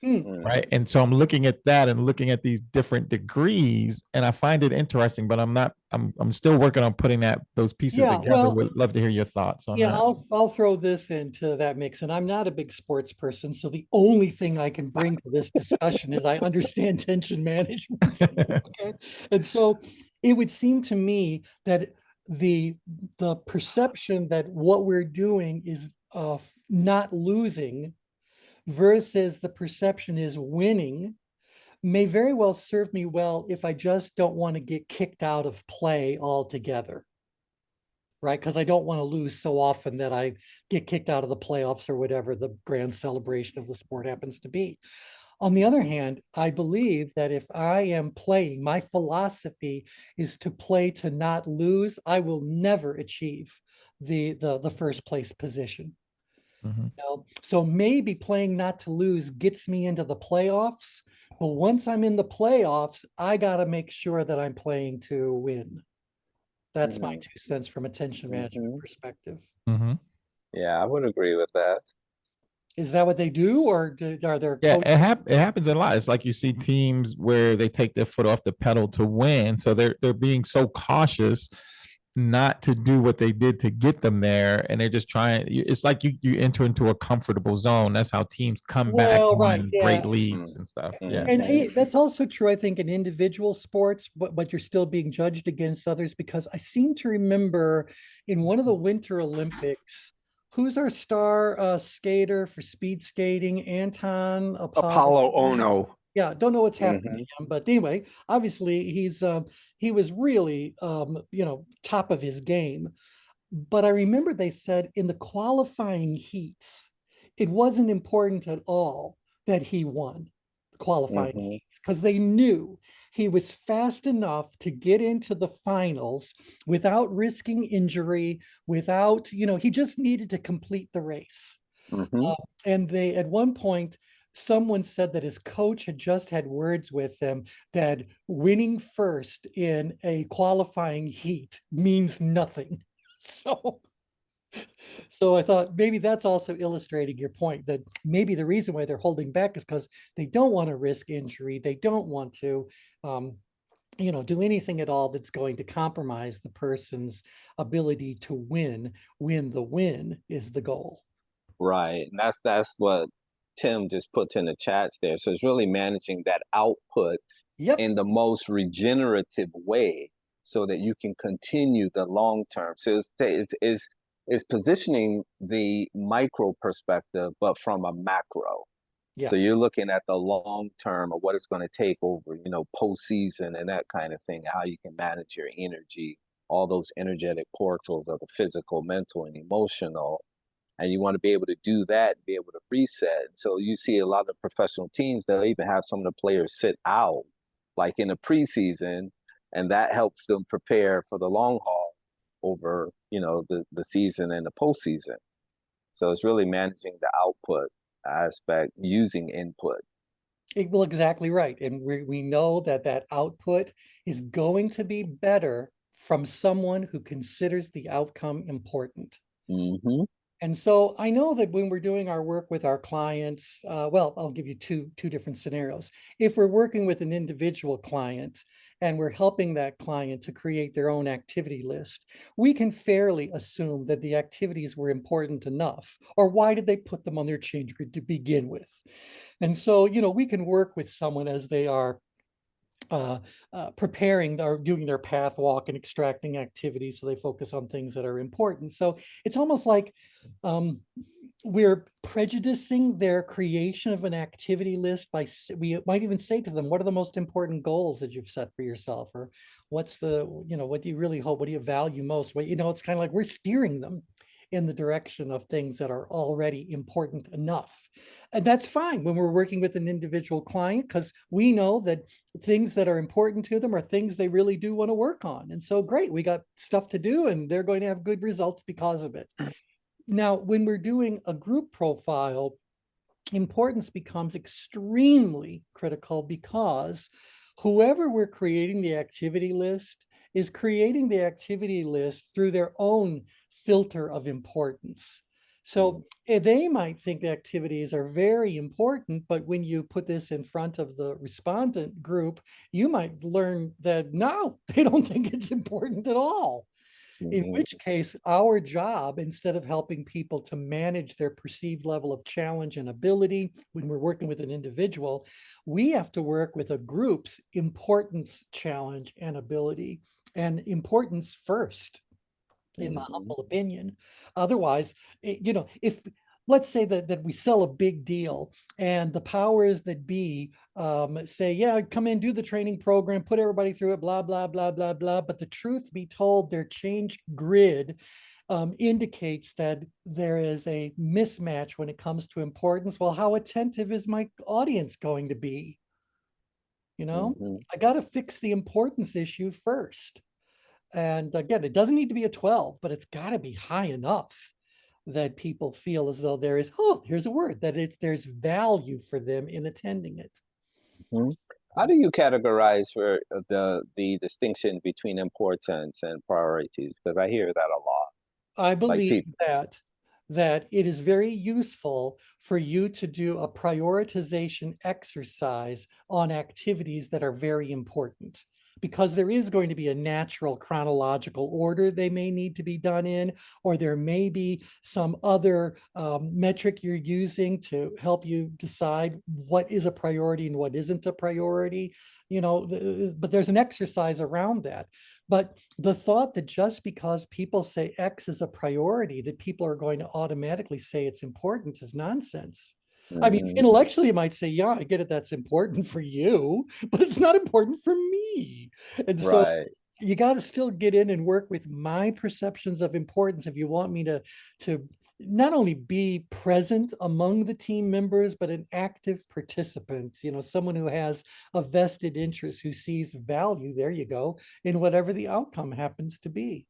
Right. And so I'm looking at that and looking at these different degrees, and I find it interesting, but I'm still working on putting those pieces together. Well, would love to hear your thoughts on that. I'll throw this into that mix, and I'm not a big sports person, so the only thing I can bring to this discussion is I understand tension management. Okay? And so it would seem to me that the perception that what we're doing is not losing versus the perception is winning may very well serve me well if I just don't want to get kicked out of play altogether. Right? Because I don't want to lose so often that I get kicked out of the playoffs or whatever the grand celebration of the sport happens to be. On the other hand, I believe that if I am playing, my philosophy is to play to not lose. I will never achieve the first place position. Mhm. So maybe playing not to lose gets me into the playoffs. But once I'm in the playoffs, I got to make sure that I'm playing to win. That's my 2 cents from a tension management perspective. Mhm. Yeah, I would agree with that. Is that what they do, or are there Yeah, coaches? it happens a lot. It's like you see teams where they take their foot off the pedal to win, so they're being so cautious not to do what they did to get them there, and they're just trying. It's like you enter into a comfortable zone. That's how teams come back Well, right, on yeah. great leads and stuff. Yeah. And that's also true, I think, in individual sports, but you're still being judged against others, because I seem to remember in one of the Winter Olympics, who's our star skater for speed skating? Anton Apollo Ono. Yeah, don't know what's happening Mhm. to him, but anyway, obviously he was really top of his game. But I remember they said in the qualifying heats, it wasn't important at all that he won the qualifying Mhm. heats, because they knew he was fast enough to get into the finals without risking injury, without, he just needed to complete the race. Mhm. And they, at one point, someone said that his coach had just had words with them that winning first in a qualifying heat means nothing. So, so I thought maybe that's also illustrating your point, that maybe the reason why they're holding back is because they don't want to risk injury. They don't want to, do anything at all that's going to compromise the person's ability to win when the win is the goal. Right. And that's what Tim just puts in the chats there. So it's really managing that output Yep. in the most regenerative way so that you can continue the long term. So it's positioning the micro perspective, but from a macro. Yeah. So you're looking at the long term of what it's going to take over, postseason and that kind of thing, how you can manage your energy, all those energetic portals of the physical, mental, and emotional. And you want to be able to do that, be able to reset. So you see a lot of professional teams, they'll even have some of the players sit out, like in the preseason, and that helps them prepare for the long haul over, the season and the postseason. So it's really managing the output aspect using input. Well, exactly right. And we know that that output is going to be better from someone who considers the outcome important. Mm-hmm. And so I know that when we're doing our work with our clients, well, I'll give you two different scenarios. If we're working with an individual client and we're helping that client to create their own activity list, we can fairly assume that the activities were important enough, or why did they put them on their change grid to begin with? And so, we can work with someone as they are preparing or doing their path walk and extracting activities, so they focus on things that are important. So it's almost like we're prejudicing their creation of an activity list by, we might even say to them, what are the most important goals that you've set for yourself? Or what's the, what do you really hope? What do you value most? What, it's kind of like we're steering them in the direction of things that are already important enough. And that's fine when we're working with an individual client, because we know that things that are important to them are things they really do want to work on. And so great, we got stuff to do and they're going to have good results because of it. Now, when we're doing a group profile, importance becomes extremely critical, because whoever we're creating the activity list is creating the activity list through their own filter of importance. So they might think activities are very important, but when you put this in front of the respondent group, you might learn that no, they don't think it's important at all. In which case, our job, instead of helping people to manage their perceived level of challenge and ability when we're working with an individual, we have to work with a group's importance, challenge, and ability, and importance first, in my humble opinion. Otherwise, if let's say that we sell a big deal and the powers that be say, yeah, come in, do the training program, put everybody through it, blah, blah, blah, blah, blah. But the truth be told, their change grid indicates that there is a mismatch when it comes to importance. Well, how attentive is my audience going to be? You know, I got to fix the importance issue first. And again, it doesn't need to be a 12, but it's got to be high enough that people feel as though there is, oh, here's a word, that there's value for them in attending it. How do you categorize for the distinction between importance and priorities? Because I hear that a lot. I believe people. that it is very useful for you to do a prioritization exercise on activities that are very important, because there is going to be a natural chronological order they may need to be done in, or there may be some other metric you're using to help you decide what is a priority and what isn't a priority, you know, but there's an exercise around that. But the thought that just because people say X is a priority, that people are going to automatically say it's important is nonsense. I mean, intellectually, you might say, yeah, I get it, that's important for you, but it's not important for me. And so you got to still get in and work with my perceptions of importance if you want me to not only be present among the team members, but an active participant, you know, someone who has a vested interest, who sees value, there you go, in whatever the outcome happens to be.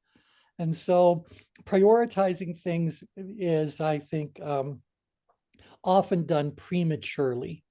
And so prioritizing things is, I think, often done prematurely.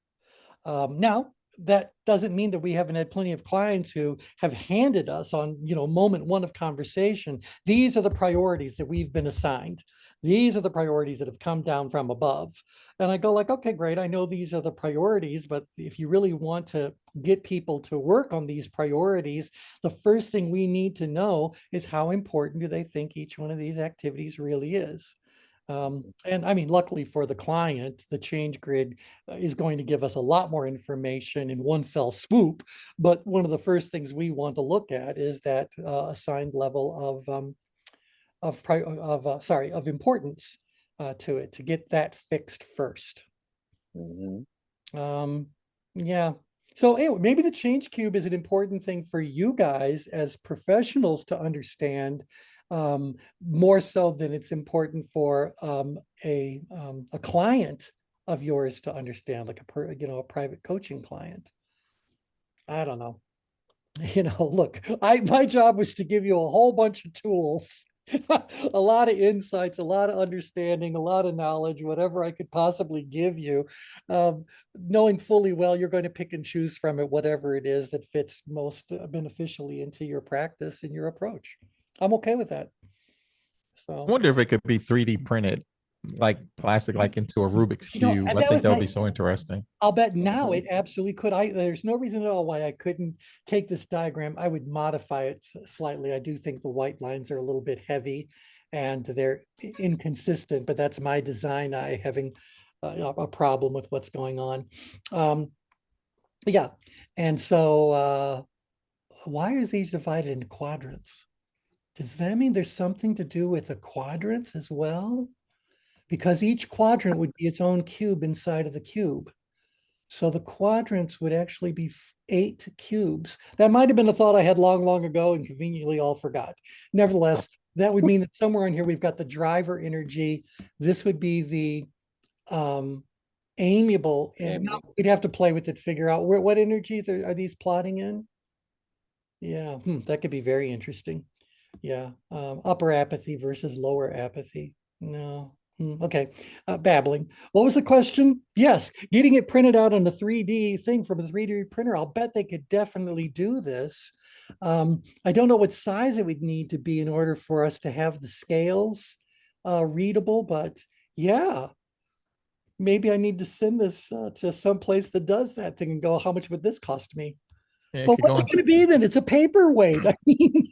Now, that doesn't mean that we haven't had plenty of clients who have handed us on, you know, moment one of conversation, these are the priorities that we've been assigned. These are the priorities that have come down from above. And I go like, okay, great. I know these are the priorities, but if you really want to get people to work on these priorities, the first thing we need to know is how important do they think each one of these activities really is. And I mean, luckily for the client, the change grid is going to give us a lot more information in one fell swoop. But one of the first things we want to look at is that assigned level of importance to it, to get that fixed first. Yeah. So anyway, maybe the change cube is an important thing for you guys as professionals to understand, more so than it's important for a client of yours to understand, like a private coaching client. I don't know. You know, look, my job was to give you a whole bunch of tools, a lot of insights, a lot of understanding, a lot of knowledge, whatever I could possibly give you, knowing fully well you're going to pick and choose from it, whatever it is that fits most beneficially into your practice and your approach. I'm okay with that. So I wonder if it could be 3D printed, like plastic, like into a Rubik's Cube. I think that would be so interesting. I'll bet now it absolutely could. There's no reason at all why I couldn't take this diagram. I would modify it slightly. I do think the white lines are a little bit heavy and they're inconsistent, but that's my design eye having a problem with what's going on. Yeah. And so why are these divided into quadrants? Does that mean there's something to do with the quadrants as well? Because each quadrant would be its own cube inside of the cube. So the quadrants would actually be 8 cubes. That might have been a thought I had long, long ago and conveniently all forgot. Nevertheless, that would mean that somewhere in here we've got the driver energy. This would be the amiable, and we'd have to play with it, figure out what energies are these plotting in. Yeah, that could be very interesting. Yeah, upper apathy versus lower apathy. No. Okay, babbling. What was the question? Yes, getting it printed out on a 3D thing from a 3D printer. I'll bet they could definitely do this. I don't know what size it would need to be in order for us to have the scales readable, but yeah, maybe I need to send this to some place that does that thing and go, how much would this cost me? Yeah, But what's it going to be then? It's a paperweight. I mean,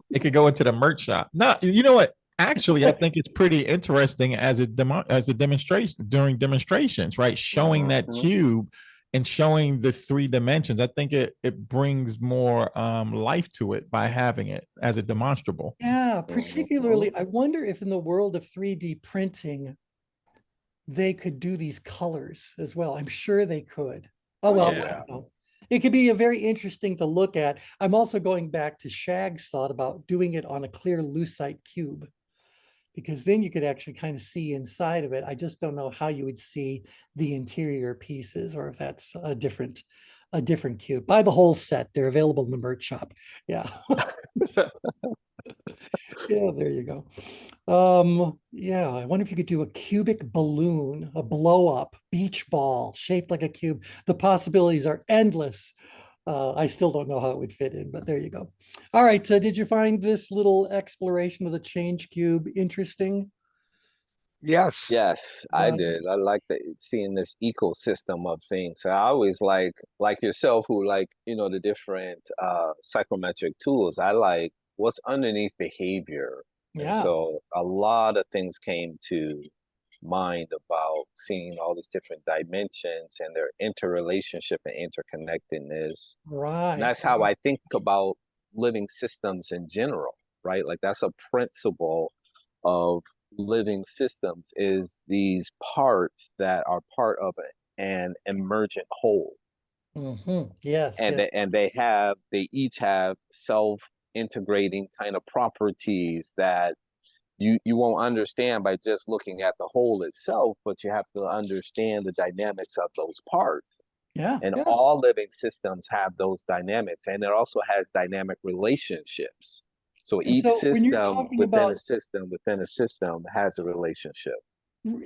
it could go into the merch shop. No, you know what? Actually, I think it's pretty interesting as a demonstration during demonstrations, right? Showing that cube and showing the 3 dimensions. I think it brings more life to it by having it as a demonstrable. Yeah, particularly, I wonder if in the world of 3D printing, they could do these colors as well. I'm sure they could. Oh, well, Yeah. I don't know. It could be a very interesting to look at. I'm also going back to Shag's thought about doing it on a clear lucite cube, because then you could actually kind of see inside of it. I just don't know how you would see the interior pieces, or if that's a different cube. Buy the whole set. They're available in the merch shop. Yeah. Yeah, there you go. Yeah, I wonder if you could do a cubic balloon, a blow up beach ball shaped like a cube. The possibilities are endless. I still don't know how it would fit in, but there you go. All right, did you find this little exploration of the change cube interesting? Yes. Yes, I did. I like seeing this ecosystem of things. I always like yourself, who like, the different psychometric tools. I like what's underneath behavior. And Yeah, so a lot of things came to mind about seeing all these different dimensions and their interrelationship and interconnectedness. And right. that's how I think about living systems in general, right? Like that's a principle of living systems, is these parts that are part of an emergent whole. Yes, And yes. they each have self-integrating kind of properties that you won't understand by just looking at the whole itself, but you have to understand the dynamics of those parts. Yeah, And yeah. all living systems have those dynamics, and it also has dynamic relationships. So And each so when you're system talking within a about, system within a system has a relationship.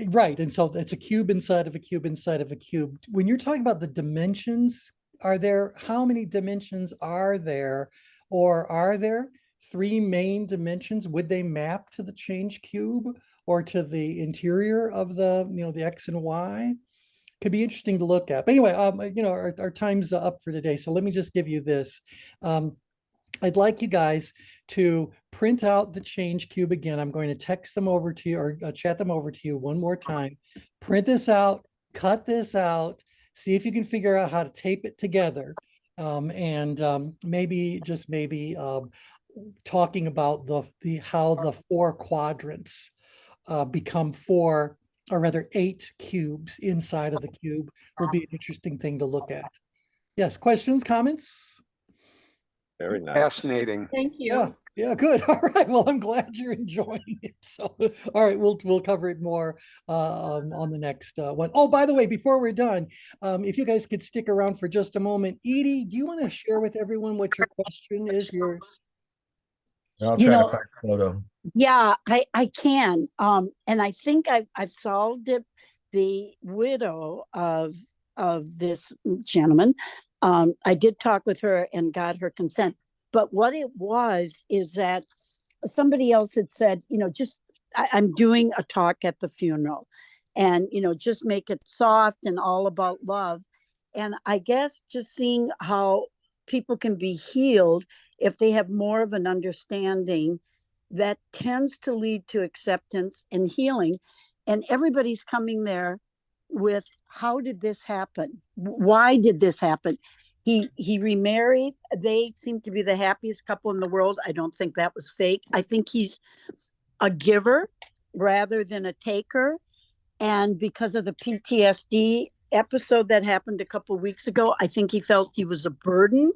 right, and so it's a cube inside of a cube inside of a cube. When you're talking about the dimensions, how many dimensions are there? Or are there three main dimensions? Would they map to the change cube or to the interior of the X and Y? Could be interesting to look at. But anyway, our time's up for today. So let me just give you this. I'd like you guys to print out the change cube again. I'm going to text them over to you, or chat them over to you one more time. Print this out, cut this out, see if you can figure out how to tape it together. And maybe talking about how the four quadrants become four, or rather 8 cubes inside of the cube will be an interesting thing to look at. Yes, questions, comments? Very nice. Fascinating. Thank Yeah, you. yeah, good. All right. Well, I'm glad you're enjoying it. So, all right, we'll cover it more on the next one. Oh, by the way, before we're done, if you guys could stick around for just a moment, Edie, do you want to share with everyone what your question is? I'll You try to know, find a photo. yeah, I can. And I think I've solved it. The widow of this gentleman. I did talk with her and got her consent. But what it was is that somebody else had said, I'm doing a talk at the funeral, and just make it soft and all about love. And I guess just seeing how people can be healed if they have more of an understanding, that tends to lead to acceptance and healing. And everybody's coming there with, how did this happen? Why did this happen? He remarried. They seem to be the happiest couple in the world. I don't think that was fake. I think he's a giver rather than a taker. And because of the PTSD episode that happened a couple of weeks ago, I think he felt he was a burden.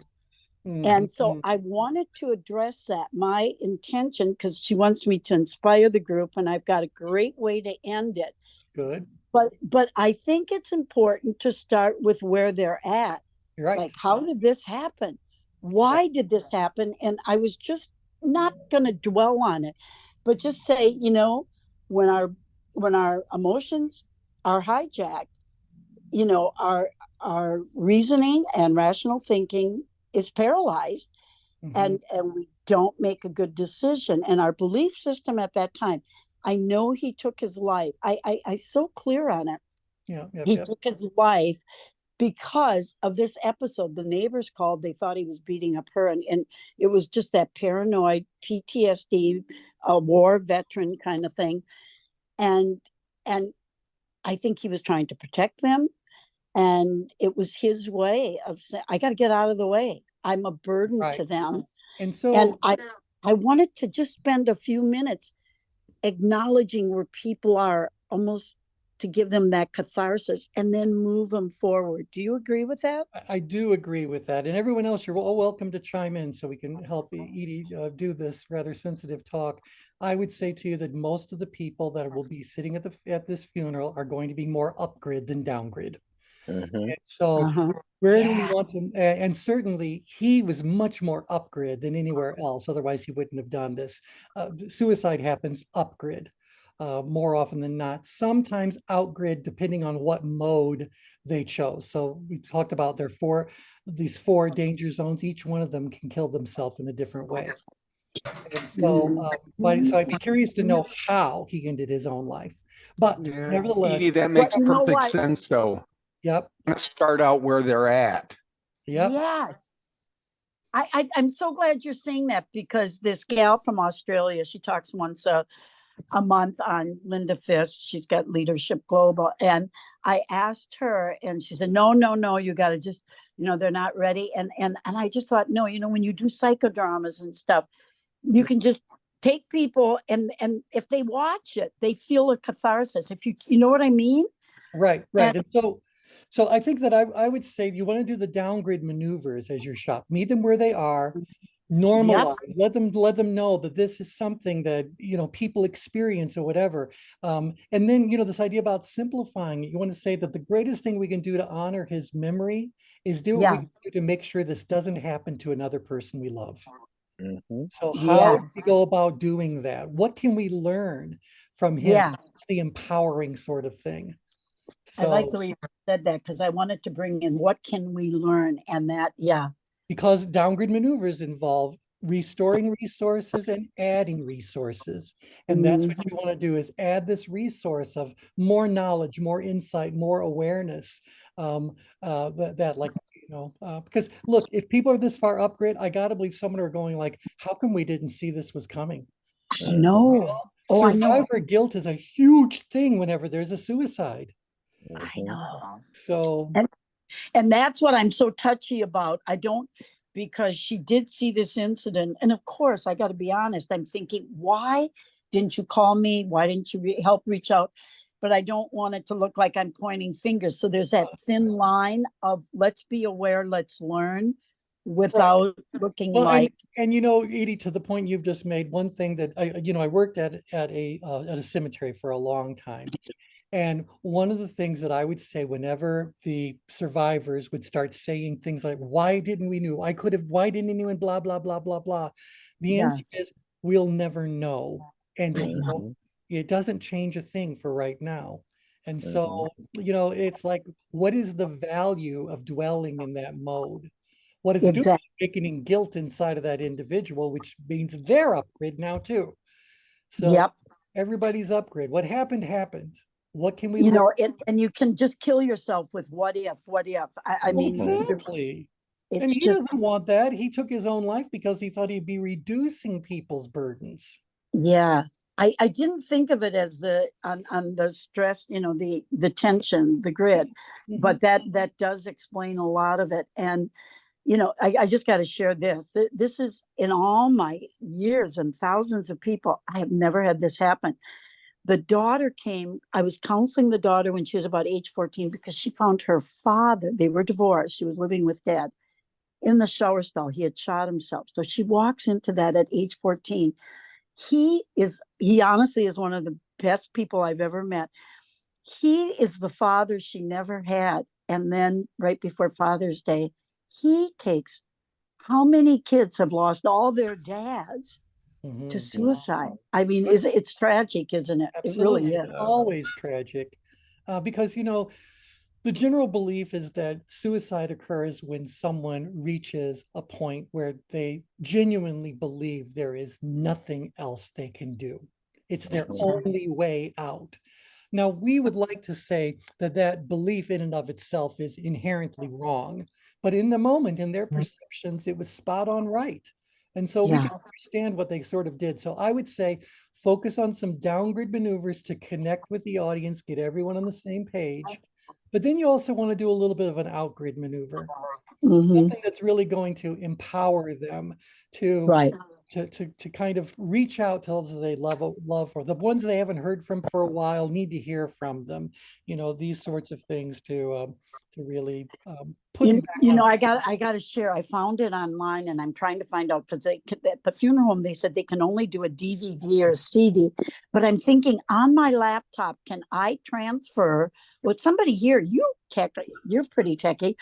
And so I wanted to address that. My intention, because she wants me to inspire the group, and I've got a great way to end it. Good. But I think it's important to start with where they're at. You're right. Like, how did this happen? Why did this happen? And I was just not going to dwell on it, but just say, when our emotions are hijacked, our reasoning and rational thinking is paralyzed, and we don't make a good decision. And our belief system at that time, I know he took his life. I so clear on it. Yeah. He took his life because of this episode. The neighbors called. They thought he was beating up her, and it was just that paranoid PTSD, a war veteran kind of thing. And I think he was trying to protect them. And it was his way of saying, I got to get out of the way. I'm a burden to them. And so, and I wanted to just spend a few minutes acknowledging where people are almost to give them that catharsis and then move them forward. Do you agree with that? I do agree with that. And everyone else, you're all welcome to chime in so we can help Edie do this rather sensitive talk. I would say to you that most of the people that will be sitting at this funeral are going to be more upgrade than downgrade. Mhm. So Uh-huh. where do we want to, and certainly he was much more upgrade than anywhere else. Otherwise he wouldn't have done this. Suicide happens upgrade. More often than not, sometimes outgrid depending on what mode they chose. So we talked about these four danger zones. Each one of them can kill themselves in a different way. And so, so I'd be curious to know how he ended his own life. But Yeah, nevertheless, Edie, that makes you know perfect what? sense, though. yep, Let's start out where they're at. yep. Yes. I'm so glad you're saying that, because this gal from Australia, she talks once a month on Linda Fisk. She's got Leadership Global. And I asked her and she said, no, you got to just, they're not ready. And I just thought, no, when you do psychodramas and stuff, you can just take people and if they watch it, they feel a catharsis. If you know what I mean? Right. And And so I think that I would say you want to do the downgrade maneuvers as your shop. Meet them where they are, normalize, let them know that this is something that people experience or whatever. And then this idea about simplifying it, you want to say that the greatest thing we can do to honor his memory is do what we can do to make sure this doesn't happen to another person we love. Mhm. So how do we go about doing that? What can we learn from him? It's the empowering sort of thing. I like the way you said that, because I wanted to bring in what can we learn, and that, because downgrade maneuvers involve restoring resources and adding resources. And that's what you want to do, is add this resource of more knowledge, more insight, more awareness. Because look, if people are this far upgrade, I got to believe someone are going like, how come we didn't see this was coming? I know. Oh, I know. Survivor guilt is a huge thing whenever there's a suicide. I Mhm. know. So And that's what I'm so touchy about. I don't, because she did see this incident. And of course, I got to be honest, I'm thinking, why didn't you call me? Why didn't you help reach out? But I don't want it to look like I'm pointing fingers. So there's that thin line of let's be aware, let's learn, without looking well, like. and Edie, to the point you've just made, one thing that I worked at a cemetery for a long time. And one of the things that I would say whenever the survivors would start saying things like, why didn't we know? Why didn't you? And blah, blah, blah, blah, blah. The answer is, we'll never know. And it doesn't change a thing for right now. And so, it's like, what is the value of dwelling in that mode? What it's doing is awakening guilt inside of that individual, which means they're upgrade now too. So everybody's upgrade. What happened, happened. What can we learn? And you can just kill yourself with what if. I mean, exactly. And it's he just, doesn't want that. He took his own life because he thought he'd be reducing people's burdens. I didn't think of it as on the stress, the tension, the grid, but that does explain a lot of it. And I just got to share this. This is, in all my years and thousands of people, I have never had this happen. The daughter came, I was counseling the daughter when she was about age 14, because she found her father, they were divorced, she was living with dad, in the shower stall. He had shot himself. So she walks into that at age 14. He honestly is one of the best people I've ever met. He is the father she never had. And then right before Father's Day, he takes, how many kids have lost all their dads to suicide? I mean, it's tragic, isn't it? Absolutely. It really is. It's always tragic, because the general belief is that suicide occurs when someone reaches a point where they genuinely believe there is nothing else they can do. It's their only way out. Now, we would like to say that belief in and of itself is inherently wrong, but in the moment, in their perceptions, it was spot on right. And so we can understand what they sort of did. So I would say focus on some downgrade maneuvers to connect with the audience, get everyone on the same page. But then you also want to do a little bit of an outgrid maneuver, something that's really going to empower them to to kind of reach out to those they love, or the ones they haven't heard from for a while, need to hear from them. These sorts of things to really put them back on. I got to share. I found it online, and I'm trying to find out, because at the funeral home they said they can only do a DVD or a CD. But I'm thinking, on my laptop, can I transfer? Well, somebody here, you're pretty techie.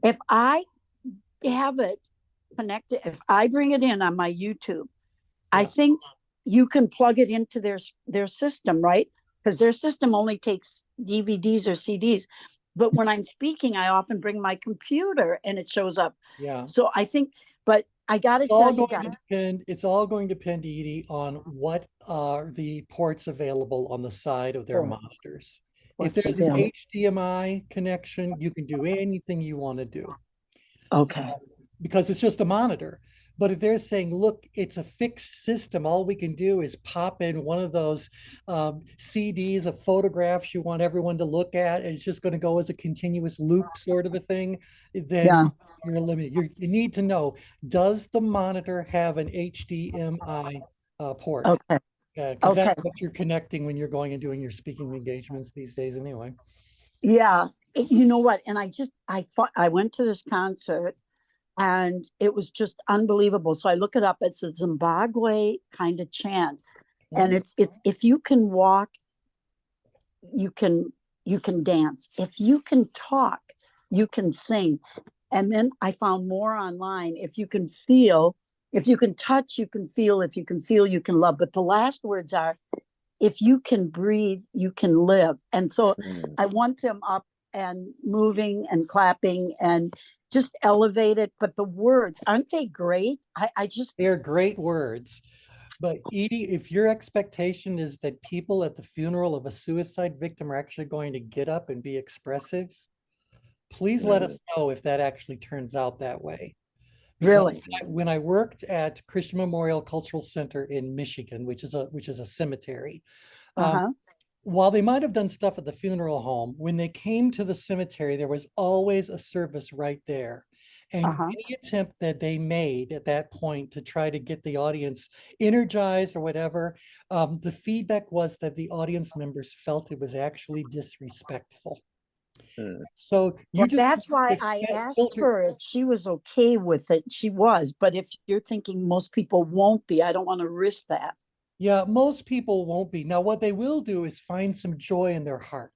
If I have it connected, if I bring it in on my YouTube, I think you can plug it into their system, right? Because their system only takes DVDs or CDs. But when I'm speaking, I often bring my computer and it shows up. Yeah. So I think, but I got to tell you guys, it's all going to depend, Edie, on what are the ports available on the side of their monitors. If there's an HDMI connection, you can do anything you want to do. Okay. Because it's just a monitor. But if they're saying, look, it's a fixed system, all we can do is pop in one of those CDs of photographs you want everyone to look at, and it's just going to go as a continuous loop sort of a thing, then you're limited. You need to know, does the monitor have an HDMI port? Okay. Because that's what you're connecting when you're going and doing your speaking engagements these days anyway. Yeah. You know what? And I went to this concert, and it was just unbelievable. So I look it up. It's a Zimbabwe kind of chant. And it's if you can walk, you can dance. If you can talk, you can sing. And then I found more online. If you can feel, if you can touch, you can feel. If you can feel, you can love. But the last words are, if you can breathe, you can live. And so I want them up and moving and clapping and just elevate it. But the words, aren't they great? They're great words. But Edie, if your expectation is that people at the funeral of a suicide victim are actually going to get up and be expressive, please let us know if that actually turns out that way. Really? When I worked at Christian Memorial Cultural Center in Michigan, which is a cemetery, while they might have done stuff at the funeral home, when they came to the cemetery, there was always a service right there. And any attempt that they made at that point to try to get the audience energized or whatever, the feedback was that the audience members felt it was actually disrespectful. So that's why I asked her if she was okay with it. She was, but if you're thinking most people won't be, I don't want to risk that. Yeah, most people won't be. Now, what they will do is find some joy in their heart.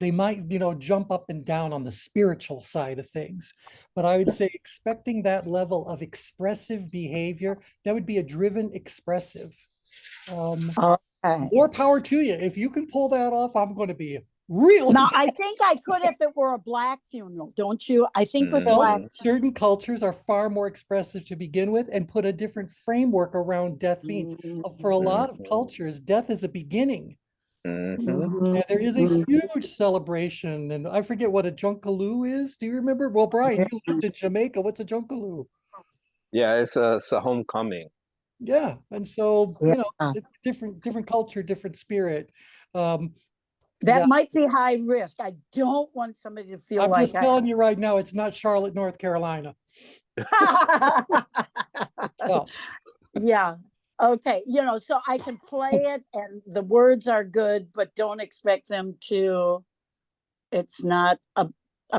They might, jump up and down on the spiritual side of things. But I would say expecting that level of expressive behavior, that would be a driven expressive. More power to you. If you can pull that off, I'm going to be really. Now, I think I could if it were a Black funeral, don't you? I think with Black, certain cultures are far more expressive to begin with and put a different framework around death theme. For a lot of cultures, death is a beginning. And there is a huge celebration, and I forget what a junkaloo is. Do you remember? Well, Brian, you lived in Jamaica. What's a junkaloo? Yeah, it's a homecoming. Yeah, and so different culture, different spirit. That might be high risk. I don't want somebody to feel I'm like just telling you right now, it's not Charlotte, North Carolina. Yeah. Okay. So I can play it and the words are good, but don't expect them to. It's not a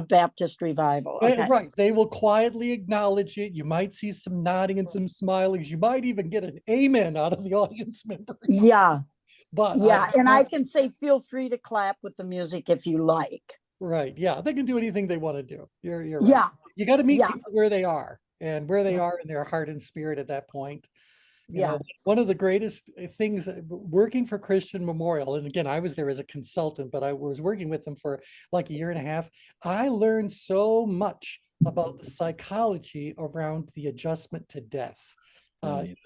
Baptist revival. Okay? Right. They will quietly acknowledge it. You might see some nodding and some smiling. You might even get an amen out of the audience members. Yeah. But I can say, feel free to clap with the music if you like. Right. Yeah. They can do anything they want to do. You're right. Yeah. You got to meet people where they are and where they are in their heart and spirit at that point. You know, one of the greatest things working for Christian Memorial, and again, I was there as a consultant, but I was working with them for like a year and a half. I learned so much about the psychology around the adjustment to death.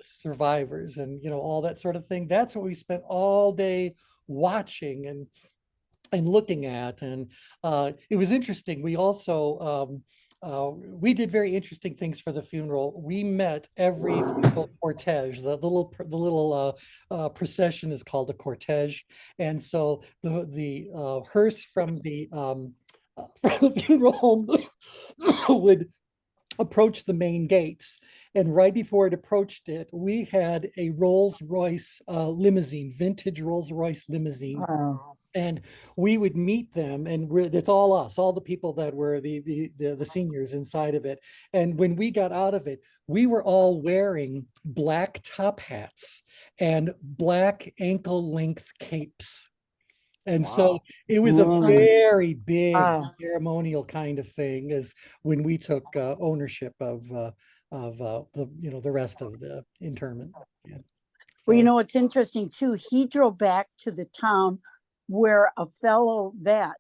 Survivors and all that sort of thing. That's what we spent all day watching and looking at, and it was interesting. We also we did very interesting things for the funeral. We met every cortege. The little procession is called a cortege, and so the hearse from the funeral home would approached the main gates. And right before it approached it, we had a Rolls-Royce limousine, vintage Rolls-Royce limousine. Wow. And we would meet them, and it's all us, all the people that were the seniors inside of it. And when we got out of it, we were all wearing black top hats and black ankle length capes. And so it was a very big Wow. ceremonial kind of thing, as when we took ownership of the the rest of the internment. Yeah. Well, you So, know, it's interesting too. He drove back to the town where a fellow vet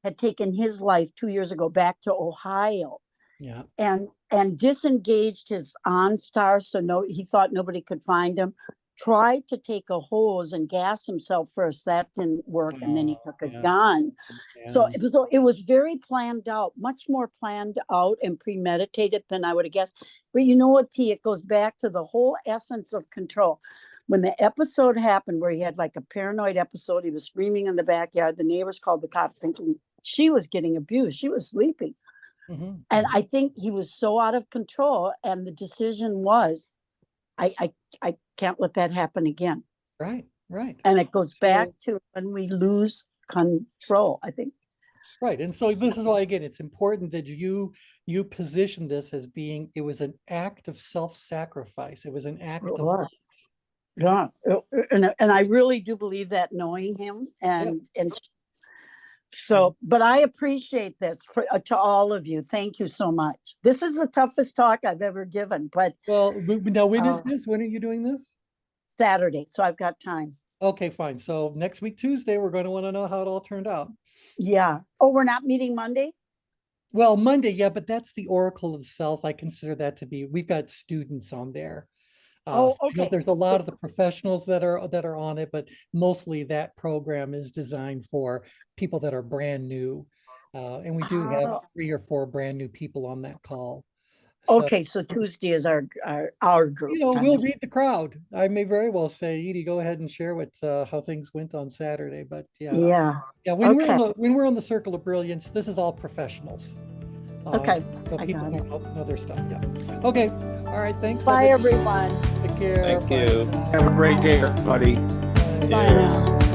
had taken his life 2 years ago back to Ohio yeah. and disengaged his OnStar. So he thought nobody could find him. Tried to take a hose and gas himself first. That didn't work. And then he took a yeah. gun. So Yeah. it was very planned out, much more planned out and premeditated than I would have guessed. But you know what, T, it goes back to the whole essence of control. When the episode happened where he had like a paranoid episode, he was screaming in the backyard. The neighbors called the cops thinking she was getting abused. She was sleeping. Mhm. And I think he was so out of control. And the decision was, I can't let that happen again. Right. And it goes back So- to when we lose control, I think. Right. And so this is why, again, it's important that you position this as being, it was an act of self-sacrifice. It was an act It of was. Yeah. And I really do believe that, knowing him and so, but I appreciate this to all of you. Thank you so much. This is the toughest talk I've ever given, but Well, now when is this? When are you doing this? Saturday, so I've got time. Okay, fine. So next week, Tuesday, we're going to want to know how it all turned out. Yeah. Oh, we're not meeting Monday? Well, Monday, yeah, but that's the Oracle itself. I consider that to be, we've got students on there. Oh, So I know okay. there's a lot of the professionals that are on it, but mostly that program is designed for people that are brand new. And we do have Oh. 3 or 4 brand new people on that call. So, Okay, so Tuesday is our group. you know, kind we'll of. read the crowd. I may very well say, Edie, go ahead and share what how things went on Saturday. But Yeah. when Okay. we're on the Circle of Brilliance, this is all professionals. Okay, So I people got who know their stuff. Yeah. Okay. All right. Thanks. Bye, everyone. Take care. Thank you. Have a great day, everybody. Bye now. Cheers.